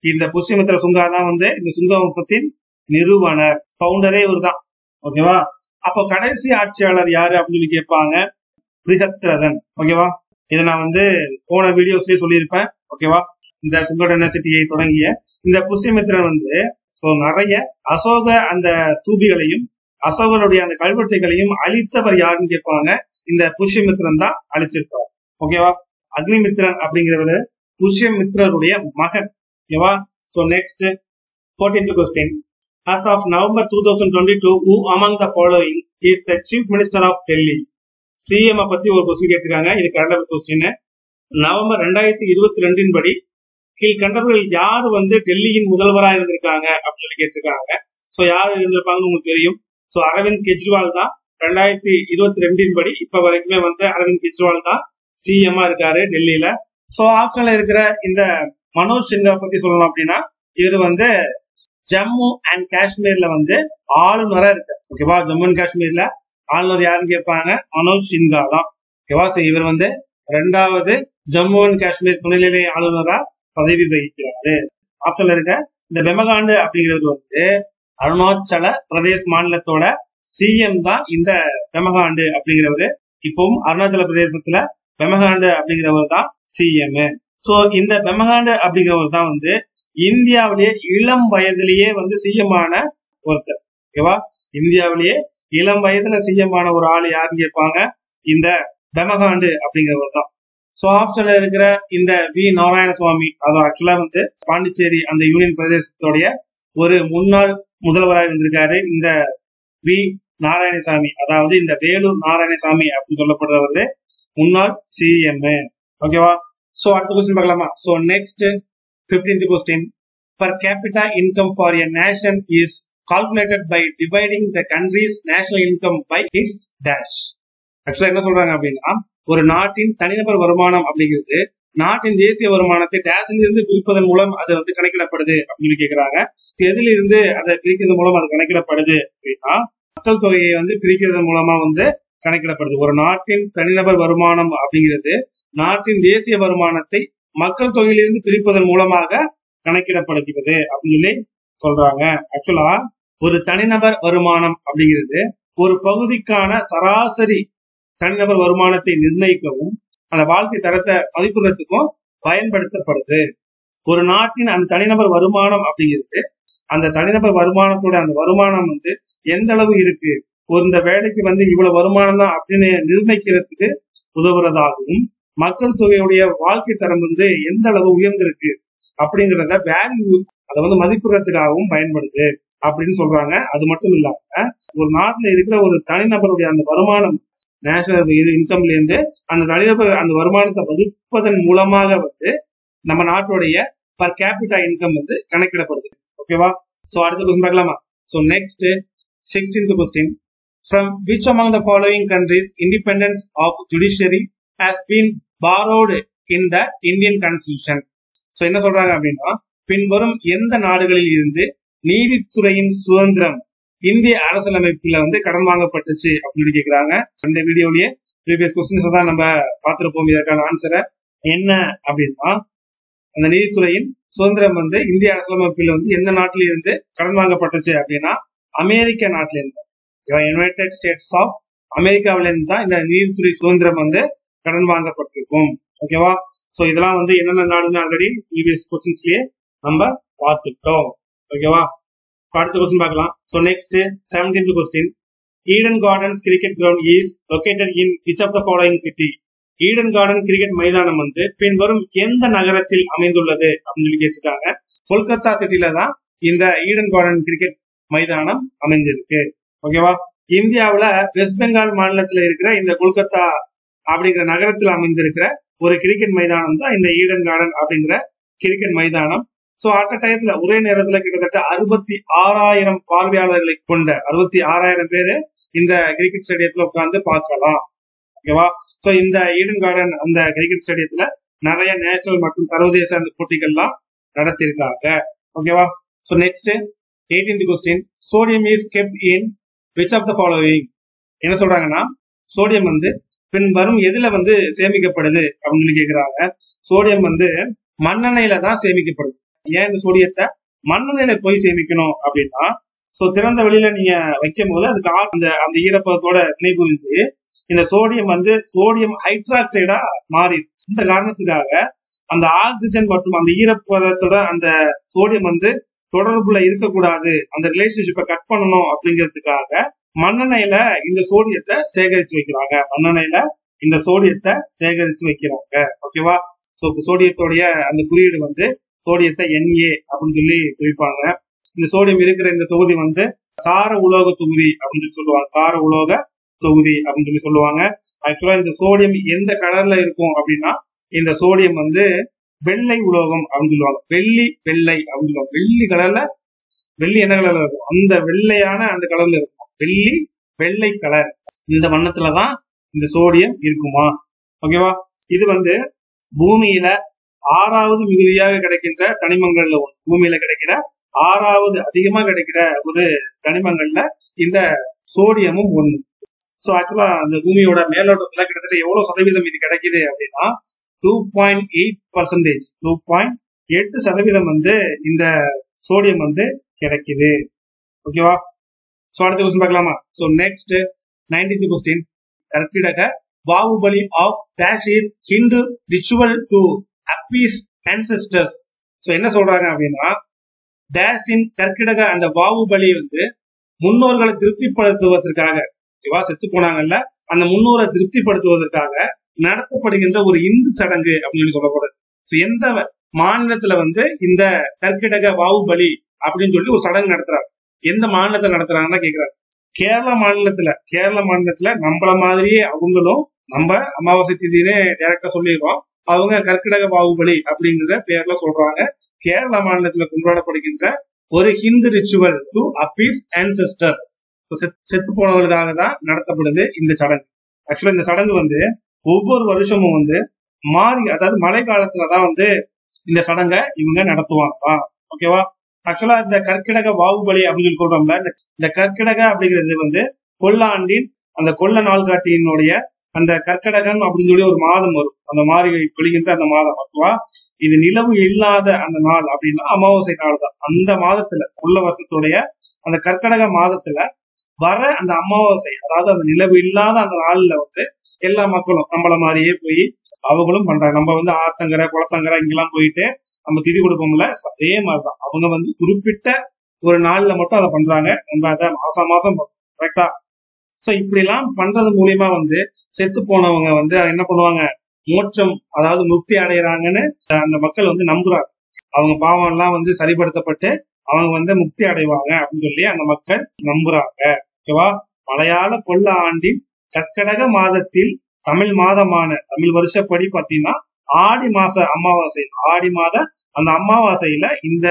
இந்த புஷ்யமித்ர சுங்கா தான் இந்த சுங்க வம்சத்தின் நிறுவனர், ஃபவுண்டரே இவர் தான். ஓகேவா? அப்போ கடைசி ஆட்சியாளர் யாரு அப்படின்னு கேட்பாங்க, பிரிஹத்ரதன். ஓகேவா? இதை நான் போன வீடியோஸ்லயே சொல்லியிருப்பேன். ஓகேவா? இந்த சுங்க டைனாசிட்டியை தொடங்கிய இந்த புஷ்யமித்ரன் நிறைய அசோக அந்த ஸ்தூபிகளையும் அசோகருடைய அந்த கல்வெட்டுகளையும் அழித்தவர் யாருன்னு கேட்பாங்க. இந்த புஷ்யமித்ரன் தான் அழிச்சிருப்பார். ஓகேவா? அக்னிமித்ரன் அப்படிங்கிறவரு புஷ்யமித்ரருடைய மகன். ஓகேவா? So next 14th question. As of November 2022, who among the following is the Chief Minister of Delhi? CM பத்தி ஒரு கொஸ்டின் கேட்டிருக்காங்க. இது கரண்ட் கொஸ்டின். நவம்பர் 2022 படி கீழ்கண்டவர்கள் யாரு டெல்லியின் முதல்வரா இருந்திருக்காங்க அப்படின்னு கேட்டிருக்காங்க. சோ யாரு இருந்திருப்பாங்கன்னு உங்களுக்கு தெரியும். சோ அரவிந்த் கெஜ்ரிவால் தான் 2022 படி இப்ப வரைக்குமே அரவிந்த் கெஜ்ரிவால் தான் சிஎம் இருக்காரு டெல்லியில. சோ ஆப்ஷன்ல இருக்கிற இந்த மனோஜ் சின்ஹா பத்தி சொல்லணும் அப்படின்னா இவர் ஜம்மு அண்ட் காஷ்மீர்ல ஆளுநரா இருக்காரு. ஓகேவா? ஜம்மு அண்ட் காஷ்மீர்ல ஆளுநர் யாருன்னு கேட்பாங்க, மனோஜ் சின்ஹா தான். ஓகேவா? சோ இவர் 2வது ஜம்மு அண்ட் காஷ்மீர் துணைநிலை ஆளுநரா பதவி வகிக்கிறாரு. ஆப்ஷன்ல இருக்க இந்த பெமகாண்டு அப்படிங்கிறது அருணாச்சல பிரதேஷ் மாநிலத்தோட சிஎம் தான் இந்த பெமகாண்டு அப்படிங்கிறவரு. இப்பவும் அருணாச்சல பிரதேசத்துல பெமகாண்டு அப்படிங்கிறவர் தான் சிஎம். சோ இந்த பெமகாண்டு அப்படிங்கிறவர் தான் வந்து இந்தியாவிலேயே இளம் வயதிலேயே வந்து சிஎம்மான ஒருத்தர். ஓகேவா, இந்தியாவிலேயே இளம் வயதுல சிஎம்மான ஒரு ஆள் யாருன்னு கேட்பாங்க, இந்த பெமகாண்டு அப்படிங்கிறவர் தான். சோ ஆப்ஷன்ல இருக்கிற இந்த வி நாராயணசுவாமி, அது ஆக்சுவலா வந்து பாண்டிச்சேரி அந்த யூனியன் பிரதேசத்துடைய ஒரு முன்னாள் முதல்வராக இருந்திருக்காரு. இந்த வி நாராயணசாமி, அதாவது இந்த வேலூர் நாராயணசாமி அப்படின்னு சொல்லப்படுறது முன்னாள் சிஎம். ஓகேவா, சோ அடுத்த கொஸ்டின் பார்க்கலாமா. So next 15th question. Per capita income for a nation is calculated by dividing the country's national income by its dash. ஆக்சுவலா என்ன சொல்றாங்க அப்படின்னா, ஒரு நாட்டின் தனிநபர் வருமானம் அப்படிங்கிறது நாட்டின் தேசிய வருமானத்தை டேஷில் இருந்து பிரிப்பதன் மூலம் அது வந்து கணக்கிடப்படுது அப்படின்னு கேக்குறாங்க. எதில இருந்து அதை பிரிக்கிறது மூலம் அது கணக்கிடப்படுது அப்படின்னா, மக்கள் தொகையை வந்து பிரிக்கிறது மூலமா வந்து கணக்கிடப்படுது. ஒரு நாட்டின் தனிநபர் வருமானம் அப்படிங்கிறது நாட்டின் தேசிய வருமானத்தை மக்கள் தொகையிலிருந்து பிரிப்பதன் மூலமாக கணக்கிடப்படுகிறது அப்படின்னு சொல்லி சொல்றாங்க. ஆக்சுவலா ஒரு தனிநபர் வருமானம் அப்படிங்கிறது ஒரு பகுதிக்கான சராசரி தனிநபர் வருமானத்தை நிர்ணயிக்கவும் அந்த வாழ்க்கை தரத்தை மதிப்பிடுறதுக்கும் பயன்படுத்தப்படுது. ஒரு நாட்டின் அந்த தனிநபர் வருமானம் அப்படிங்கிறது அந்த தனிநபர் வருமானத்தோட அந்த வருமானம் வந்து எந்த அளவு இருக்கு, இந்த வேலைக்கு வந்து இவ்வளவு வருமானம் தான் அப்படின்னு நிர்ணயிக்கிறதுக்கு உதவுறதாகவும், மக்கள் தொகையுடைய வாழ்க்கை தரம் வந்து எந்த அளவு உயர்ந்திருக்கு அப்படிங்கறத வேல்யூ அதை வந்து மதிப்பிடுறதுக்காகவும் பயன்படுது அப்படின்னு சொல்றாங்க. அது மட்டும் இல்லாம ஒரு நாட்டுல இருக்கிற ஒரு தனிநபருடைய அந்த வருமானம் நேஷனல் இன்கம்ல இருந்து அந்த தனிநபர் அந்த வருமானத்தை வகுப்பதன் மூலமாக வந்து நம்ம நாட்டுடைய பர் கேபிட்டா இன்கம் வந்து கணக்கிடப்படுது. ஓகேவா, சோ அடுத்த கொஸ்டின் பார்க்கலாமா. So next 16th question. From which among the following countries independence of judiciary has been borrowed in the Indian Constitution? So என்ன சொல்றாங்க அப்படின்னா, பின்வரும் எந்த நாடுகளில் இருந்து நீதித்துறையின் சுதந்திரம் இந்திய அரசியலமைப்புல வந்து கடன் வாங்கப்பட்டுச்சு அப்படின்னு கேக்குறாங்க. இந்த வீடியோலயே ப்ரீவியஸ் கொஸ்டின்ஸ் தான் நம்ம பார்த்திருப்போம். இதற்கான ஆன்சரை என்ன அப்படின்னா, அந்த நீதித்துறையின் சுதந்திரம் வந்து இந்திய அரசியலமைப்புல வந்து எந்த நாட்டில இருந்து கடன் வாங்கப்பட்டுச்சு அப்படின்னா, அமெரிக்க நாட்டில இருந்து, யுனைடெட் ஸ்டேட்ஸ் ஆஃப் அமெரிக்காவில இருந்து தான் இந்த நீதித்துறை சுதந்திரம் வந்து கடன் வாங்கப்பட்டிருக்கும். ஓகேவா, சோ இதெல்லாம் வந்து என்னென்ன நாடுன்னு ஆல்ரெடி ப்ரீவியஸ் கொஸ்டின்ஸ்லயே நம்ம பார்த்துட்டோம். ஓகேவா, அடுத்த கொஸ்டின் பார்க்கலாம். So next 17th question. Eden gardens cricket ground is located in which of the following city? Eden garden cricket மைதானம் வந்து பின்வரும் எந்த நகரத்தில் அமைந்துள்ளது அப்படின்னு சொல்லி கேட்டிருக்காங்க. கொல்கத்தா சிட்டில தான் இந்த ஈடன் கார்டன் கிரிக்கெட் மைதானம் அமைஞ்சிருக்கு. ஓகேவா, இந்தியாவுல வெஸ்ட் பெங்கால் மாநிலத்துல இருக்கிற இந்த கொல்கத்தா அப்படிங்கிற நகரத்தில் அமைந்திருக்கிற ஒரு கிரிக்கெட் மைதானம் தான் இந்த ஈடன் கார்டன் அப்படிங்கிற கிரிக்கெட் மைதானம். சோ அட் டயத்துல ஒரே நேரத்துல கிட்டத்தட்ட 66,000 பார்வையாளர்களை கொண்ட 66,000 பேரு இந்த கிரிக்கெட் ஸ்டேடியத்துல உட்கார்ந்து பார்க்கலாம். ஓகேவா, சோ இந்த ஈடன் கார்டன் அந்த கிரிக்கெட் ஸ்டேடியத்துல நிறைய நேஷனல் மற்றும் சர்வதேச அந்த போட்டிகள்லாம் நடத்திருக்காங்க. ஓகேவா, so next 18th question. Sodium is kept in which of the following? என்ன சொல்றாங்கன்னா, சோடியம் வந்து பின்வரும் எதுல வந்து சேமிக்கப்படுது அப்படின்னு கேக்குறாங்க. சோடியம் வந்து மண்ணெண்ணெயில தான் சேமிக்கப்படுது. ஏன் இந்த சோடியத்தை மண்ணெண்ணெயில போய் சேமிக்கணும் அப்படின்னா, சோ திறந்த வெளியில நீங்க வைக்கும் போது அதுக்கு அந்த ஈரப்பதத்தோட வினைபுரிஞ்சு இந்த சோடியம் வந்து சோடியம் ஹைட்ராக்சைடா மாறி, இந்த காரணத்துக்காக அந்த ஆக்சிஜன் மற்றும் அந்த ஈரப்பதத்தோட அந்த சோடியம் வந்து தொடர்புல இருக்கக்கூடாது, அந்த ரிலேஷன்ஷிப்பை கட் பண்ணணும் அப்படிங்கிறதுக்காக மண்ணெண்ணெயில இந்த சோடியத்தை சேகரிச்சு வைக்கிறாங்க. மண்ணெண்ணெயில இந்த சோடியத்தை சேகரிச்சு வைக்கிறாங்க. ஓகேவா, சோ சோடியத்தோடைய அந்த குறியீடு வந்து சோடியத்தை NA அப்படின்னு சொல்லி குறிப்பாங்க. இந்த சோடியம் இருக்கிற இந்த தொகுதி வந்து கார உலோக தொகுதி அப்படின்னு சொல்லுவாங்க. கார உலோக தொகுதி அப்படின்னு சொல்லி சொல்லுவாங்க. ஆக்சுவலா இந்த சோடியம் எந்த கலர்ல இருக்கும் அப்படின்னா, இந்த சோடியம் வந்து வெள்ளை உலோகம் அப்படின்னு சொல்லுவாங்க. வெள்ளை அப்படின்னு சொல்லுவாங்க. வெள்ளி கலர்ல, வெள்ளி என்ன கலர்ல இருக்கும், அந்த வெள்ளையான அந்த கலர்ல இருக்கும். வெள்ளை கலர், இந்த வண்ணத்துலதான் இந்த சோடியம் இருக்குமா. ஓகேவா, இது வந்து பூமியில 6வது மிகுதியாக கிடைக்கின்ற கனிமங்கள்ல ஒன்று. பூமியில கிடைக்கிற 6வது அதிகமா கிடைக்கிற ஒரு கனிமங்கள்ல இந்த சோடியமும் ஒண்ணு. சோ ஆக்சுவலா அந்த பூமியோட மேலோட்டத்துல கிட்டத்தட்ட எவ்வளவு சதவீதம் இது கிடைக்குது அப்படின்னா 2.8%, 2.8% வந்து இந்த சோடியம் வந்து கிடைக்குது. ஓகேவா, சோ அடுத்த கொஸ்டின் பார்க்கலாமா. So next 19th question. Karkidaka பாகுபலி of dash is Hindu ritual to appease ancestors. So என்ன சொல்றாங்க அப்படின்னா, டேஸின் கற்கிடக அந்த வாவு பலி வந்து முன்னோர்களை திருப்திப்படுத்துவதற்காக, செத்து போனாங்கல்ல, அந்த முன்னோரை திருப்திப்படுத்துவதற்காக நடத்தப்படுகின்ற ஒரு இந்து சடங்கு அப்படின்னு சொல்லப்படுது. ஸோ எந்த மாநிலத்துல வந்து இந்த கற்கிடக வாவு பலி அப்படின்னு சொல்லி ஒரு சடங்கு நடத்துறாங்க, எந்த மாநிலத்துல நடத்துறாங்கன்னா கேக்குறாங்க. கேரள மாநிலத்துல நம்மள மாதிரியே அவங்களும் நம்ம அமாவாசை திதினே டைரக்டா சொல்லிடுறோம், அவங்க கற்கிடக பாகுபலி அப்படிங்கிற பேர்ல சொல்றாங்க. கேரள மாநிலத்துல கொண்டாடப்படுகின்ற ஒரு Hindu ritual to appease ancestors. செத்து போனவர்களுக்காக தான் நடத்தப்படுது இந்த சடங்கு. ஆக்சுவலா இந்த சடங்கு வந்து ஒவ்வொரு வருஷமும் வந்து அதாவது மழை காலத்துலதான் வந்து இந்த சடங்கை இவங்க நடத்துவாங்க. ஓகேவா? ஆக்சுவலா இந்த கற்கிடக பாகுபலி அப்படின்னு சொல்றோம்ல, இந்த கற்கிடக அப்படிங்கிறது வந்து கொல்லாண்டின் அந்த கொல்ல நாள்காட்டியினுடைய அந்த கற்கடகன் அப்படின்னு சொல்லி ஒரு மாதம் வரும், அந்த மாறி வெளிகின்ற அந்த மாதம். ஓகேவா? இது நிலவு இல்லாத அந்த நாள் அப்படின்னா அமாவாசை நாள் தான். அந்த மாதத்துல உள்ள வருஷத்துடைய அந்த கற்கடக மாதத்துல வர அந்த அமாவாசை, அதாவது அந்த நிலவு இல்லாத அந்த நாள்ல வந்து எல்லா மக்களும் நம்மள மாதிரியே போய் அவங்களும் பண்றாங்க. நம்ம வந்து ஆத்தங்கரை குளத்தங்கரை இங்கெல்லாம் போயிட்டு நம்ம திதி கொடுப்போம்ல, அதே மாதிரிதான் அவங்க வந்து குறிப்பிட்ட ஒரு நாள்ல மட்டும் அதை பண்றாங்க. நம்ம அதை மாசம் கரெக்டா? சோ இப்படி எல்லாம் பண்றது மூலியமா வந்து செத்து போனவங்க வந்து என்ன பண்ணுவாங்க, மோட்சம் அதாவது முக்தி அடைகிறாங்கன்னு அந்த மக்கள் வந்து நம்புறாங்க. அவங்க பாவம் எல்லாம் வந்து சரிப்படுத்தப்பட்டு அவங்க வந்து முக்தி அடைவாங்க அப்படின்னு சொல்லி அந்த மக்கள் நம்புறாங்க. ஓகேவா? மலையாள கொல்ல ஆண்டின் கற்கடக மாதத்தில் தமிழ் மாதமான தமிழ் வருஷப்படி பாத்தீங்கன்னா ஆடி மாச அமாவாசை, ஆடி மாத அந்த அமாவாசையில இந்த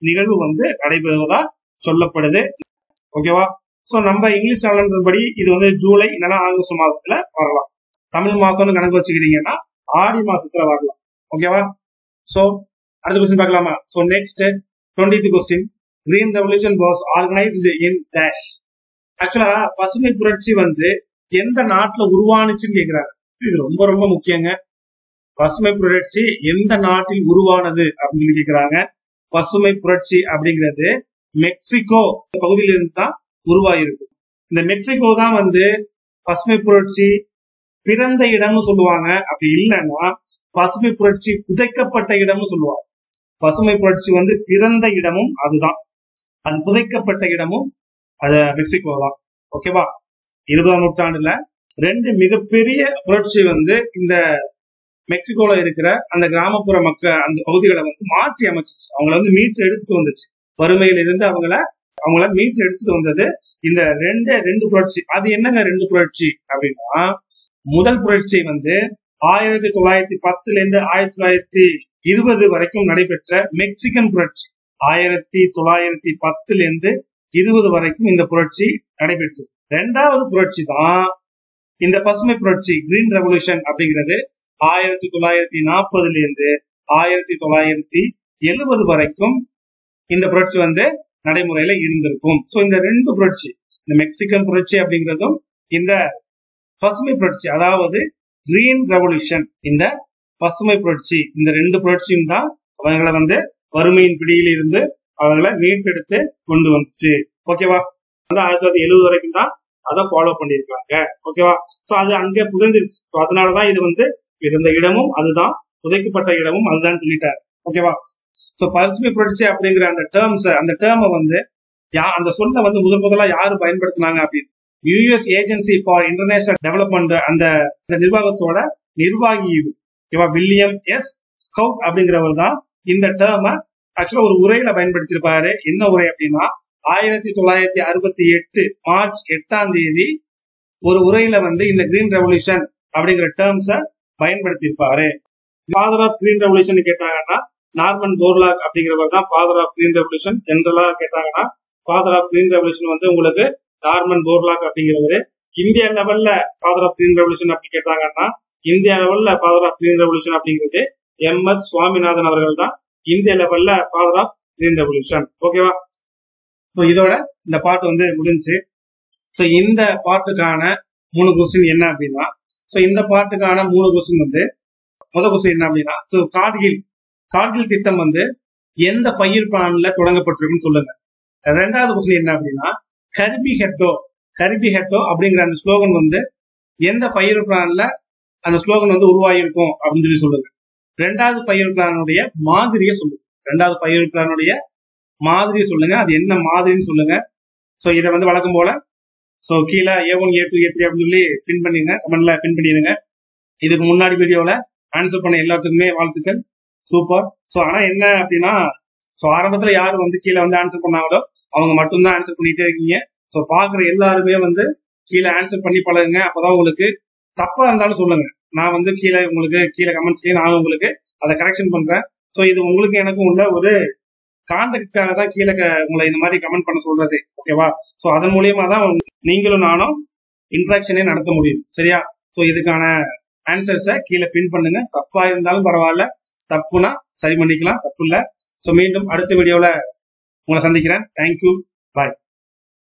நிகழ்வு வந்து நடைபெறுவதா சொல்லப்படுது. ஓகேவா? சோ நம்ம இங்கிலீஷ் கேலண்டர் படி இது வந்து ஜூலை இல்லைன்னா ஆகஸ்ட் மாசத்துல வரலாம். தமிழ் மாசம்னு கணக்கு வச்சுக்கிறீங்கன்னா ஆடி மாசத்துல வரலாம். ஓகேவா? சோ அடுத்த கொஸ்டின் பார்க்கலாமா? So next 20th question, green revolution was organised in dash. ஆக்சுவலா பசுமை புரட்சி வந்து எந்த நாட்டுல உருவானுச்சுன்னு கேக்குறாங்க. இது ரொம்ப ரொம்ப முக்கியங்க. பசுமை புரட்சி எந்த நாட்டில் உருவானது அப்படின்னு சொல்லி கேக்குறாங்க. பசுமை புரட்சி அப்படிங்கிறது மெக்சிகோ பகுதியிலிருந்து தான் உருவாயிருக்கு. இந்த மெக்சிகோ தான் வந்து பசுமை புரட்சி பிறந்த இடம்னு சொல்லுவாங்க. அப்படி இல்லைன்னா பசுமை புரட்சி புதைக்கப்பட்ட இடம்னு சொல்லுவாங்க. பசுமை புரட்சி வந்து பிறந்த இடமும் அதுதான், அது புதைக்கப்பட்ட இடமும் அது மெக்சிகோ தான். ஓகேவா? 20ஆம் நூற்றாண்டுல 2 மிகப்பெரிய புரட்சி வந்து இந்த மெக்சிகோல இருக்கிற அந்த கிராமப்புற மக்கள் அந்த பகுதிகளை வந்து மாற்றி அமைச்சிச்சு. அவங்கள வந்து மீட்டு எடுத்துட்டு வந்துச்சு. வறுமையில இருந்து அவங்கள மீட்டு எடுத்துட்டு வந்தது இந்த ரெண்டு புரட்சி. அது என்னங்க 2 புரட்சி அப்படின்னா, முதல் புரட்சி வந்து 1910 இருந்து 1920 வரைக்கும் நடைபெற்ற மெக்சிகன் புரட்சி. 1910 இருந்து 20 வரைக்கும் இந்த புரட்சி நடைபெற்றது. 2வது புரட்சி தான் இந்த பசுமை புரட்சி, கிரீன் ரெவல்யூஷன் அப்படிங்கிறது 1940 இருந்து 1970 வரைக்கும் இந்த புரட்சி வந்து நடைமுறையில இருந்திருக்கும். சோ இந்த 2 புரட்சி, இந்த மெக்சிகன் புரட்சி அப்படிங்கிறதும் இந்த பசுமை புரட்சி அதாவது கிரீன் ரெவல்யூஷன், இந்த பசுமை புரட்சி, இந்த 2 புரட்சியும் தான் அவங்களை வந்து வறுமையின் பிடியில் இருந்து அவங்களை மீட்டெடுத்து கொண்டு வந்துச்சு. ஓகேவா? 1970 வரைக்கும் தான் அதை ஃபாலோ பண்ணிருக்காங்க. ஓகேவா? சோ அது அங்கே புதைஞ்சிருச்சு. அதனாலதான் இது வந்து இருந்த இடமும் அதுதான், புதைக்கப்பட்ட இடமும் அதுதான் சொல்லிட்டாரு. ஓகேவா? சோ பசுமை புரட்சி அப்படிங்கிற அந்த டேர்மை வந்து அந்த சொல்ல வந்து முதலா யாரு பயன்படுத்தினாங்க அப்படின்னு, US agency for international development அந்த நிர்வாகத்தோட நிர்வாகி வில்லியம் எஸ் ஸ்கவுட் அப்படிங்கிறவர் தான் இந்த டேர்மை ஆக்சுவலா ஒரு உரையில பயன்படுத்தியிருப்பாரு. என்ன உரை அப்படின்னா, 1968 மார்ச் 8ஆம் தேதி ஒரு உரையில வந்து இந்த கிரீன் ரெவல்யூஷன் அப்படிங்கிற டேர்ம்ஸ பயன்படுத்தியிருப்பாரு. ஃபாதர் ஆஃப் கிரீன் ரெவல்யூஷன் கேட்டாங்கன்னா நார்மன் போர்லாக் அப்படிங்கிறவர் தான் ஃபாதர் ஆஃப் கிரீன் ரெவல்யூஷன். ஜெனரலா கேட்டாங்கன்னா ஃபாதர் ஆஃப் கிரீன் ரெவல்யூஷன் வந்து உங்களுக்கு நார்மன் போர்லாக் அப்படிங்கிறவரு. இந்தியா லெவல்ல ஃபாதர் ஆஃப் கிரீன் ரெவல்யூஷன் அப்படி கேட்டாங்கன்னா இந்தியா லெவல்ல ஃபாதர் ஆஃப் கிரீன் ரெவல்யூஷன் அப்படிங்கிறது எம்.எஸ். சுவாமிநாதன் அவர்கள் தான் இந்திய லெவல்ல ஃபாதர் ஆஃப் கிரீன் ரெவல்யூஷன். ஓகேவா? சோ இதோட இந்த பாட்டு வந்து முடிஞ்சு. சோ இந்த பாட்டுக்கான 3 கொஸ்டின் என்ன அப்படின்னா, சோ இந்த பாட்டுக்கான 3 கொஸ்டின் வந்து, முதல் கொஸ்டின் என்ன அப்படின்னா, கார்கில் திட்டம் வந்து எந்த பயிர் பிளான்ல தொடங்கப்பட்டிருக்குன்னு சொல்லுங்க. 2வது கொஸ்டின் என்ன அப்படின்னா, கரிபி ஹெட்டோ அப்படிங்கிற அந்த ஸ்லோகன் வந்து எந்த பயிர் பிளான்ல அந்த ஸ்லோகன் வந்து உருவாயிருக்கும் அப்படின்னு சொல்லி சொல்லுங்க. ரெண்டாவது 5 இயர் பிளானுடைய மாதிரியை சொல்லுங்க. ரெண்டாவது 5 இயர் பிளானுடைய மாதிரியை சொல்லுங்க. அது என்ன மாதிரின்னு சொல்லுங்க. ஸோ இதை வந்து வழக்கம் போல ஸோ கீழே A1 A2 A3 அப்படின்னு சொல்லி பின் பண்ணிடுங்க, கமெண்ட்ல பின் பண்ணிடுங்க. இதுக்கு முன்னாடி வீடியோவில் ஆன்சர் பண்ண எல்லாத்துக்குமே வாழ்த்துக்கள், சூப்பர். ஸோ ஆனால் என்ன அப்படின்னா, ஸோ ஆரம்பத்தில் யார் வந்து கீழே வந்து ஆன்சர் பண்ணாங்களோ அவங்க மட்டும்தான் ஆன்சர் பண்ணிட்டே இருக்கீங்க. ஸோ பார்க்குற எல்லாருமே வந்து கீழே ஆன்சர் பண்ணி பழகுங்க. அப்போதான் உங்களுக்கு தப்பா இருந்தாலும் சொல்லுங்க, நான் வந்து கீழே கமெண்ட்ஸ்லயே நான் உங்களுக்கு அதை கரெக்ஷன் பண்றேன். ஸோ இது உங்களுக்கு எனக்கும் உள்ள ஒரு கான்டாக்டுக்காக தான் கீழே உங்களை இந்த மாதிரி கமெண்ட் பண்ண சொல்றது, ஓகேவா? ஸோ அதன் மூலியமா தான் நீங்களும் நானும் இன்ட்ராக்ஷனே நடத்த முடியும், சரியா? ஸோ இதுக்கான ஆன்சர்ஸை கீழே பின் பண்ணுங்க. தப்பா இருந்தாலும் பரவாயில்ல, தப்புனா சரி பண்ணிக்கலாம், தப்பு இல்லை. ஸோ மீண்டும் அடுத்த வீடியோவில் உங்களை சந்திக்கிறேன். தேங்க்யூ, பாய்.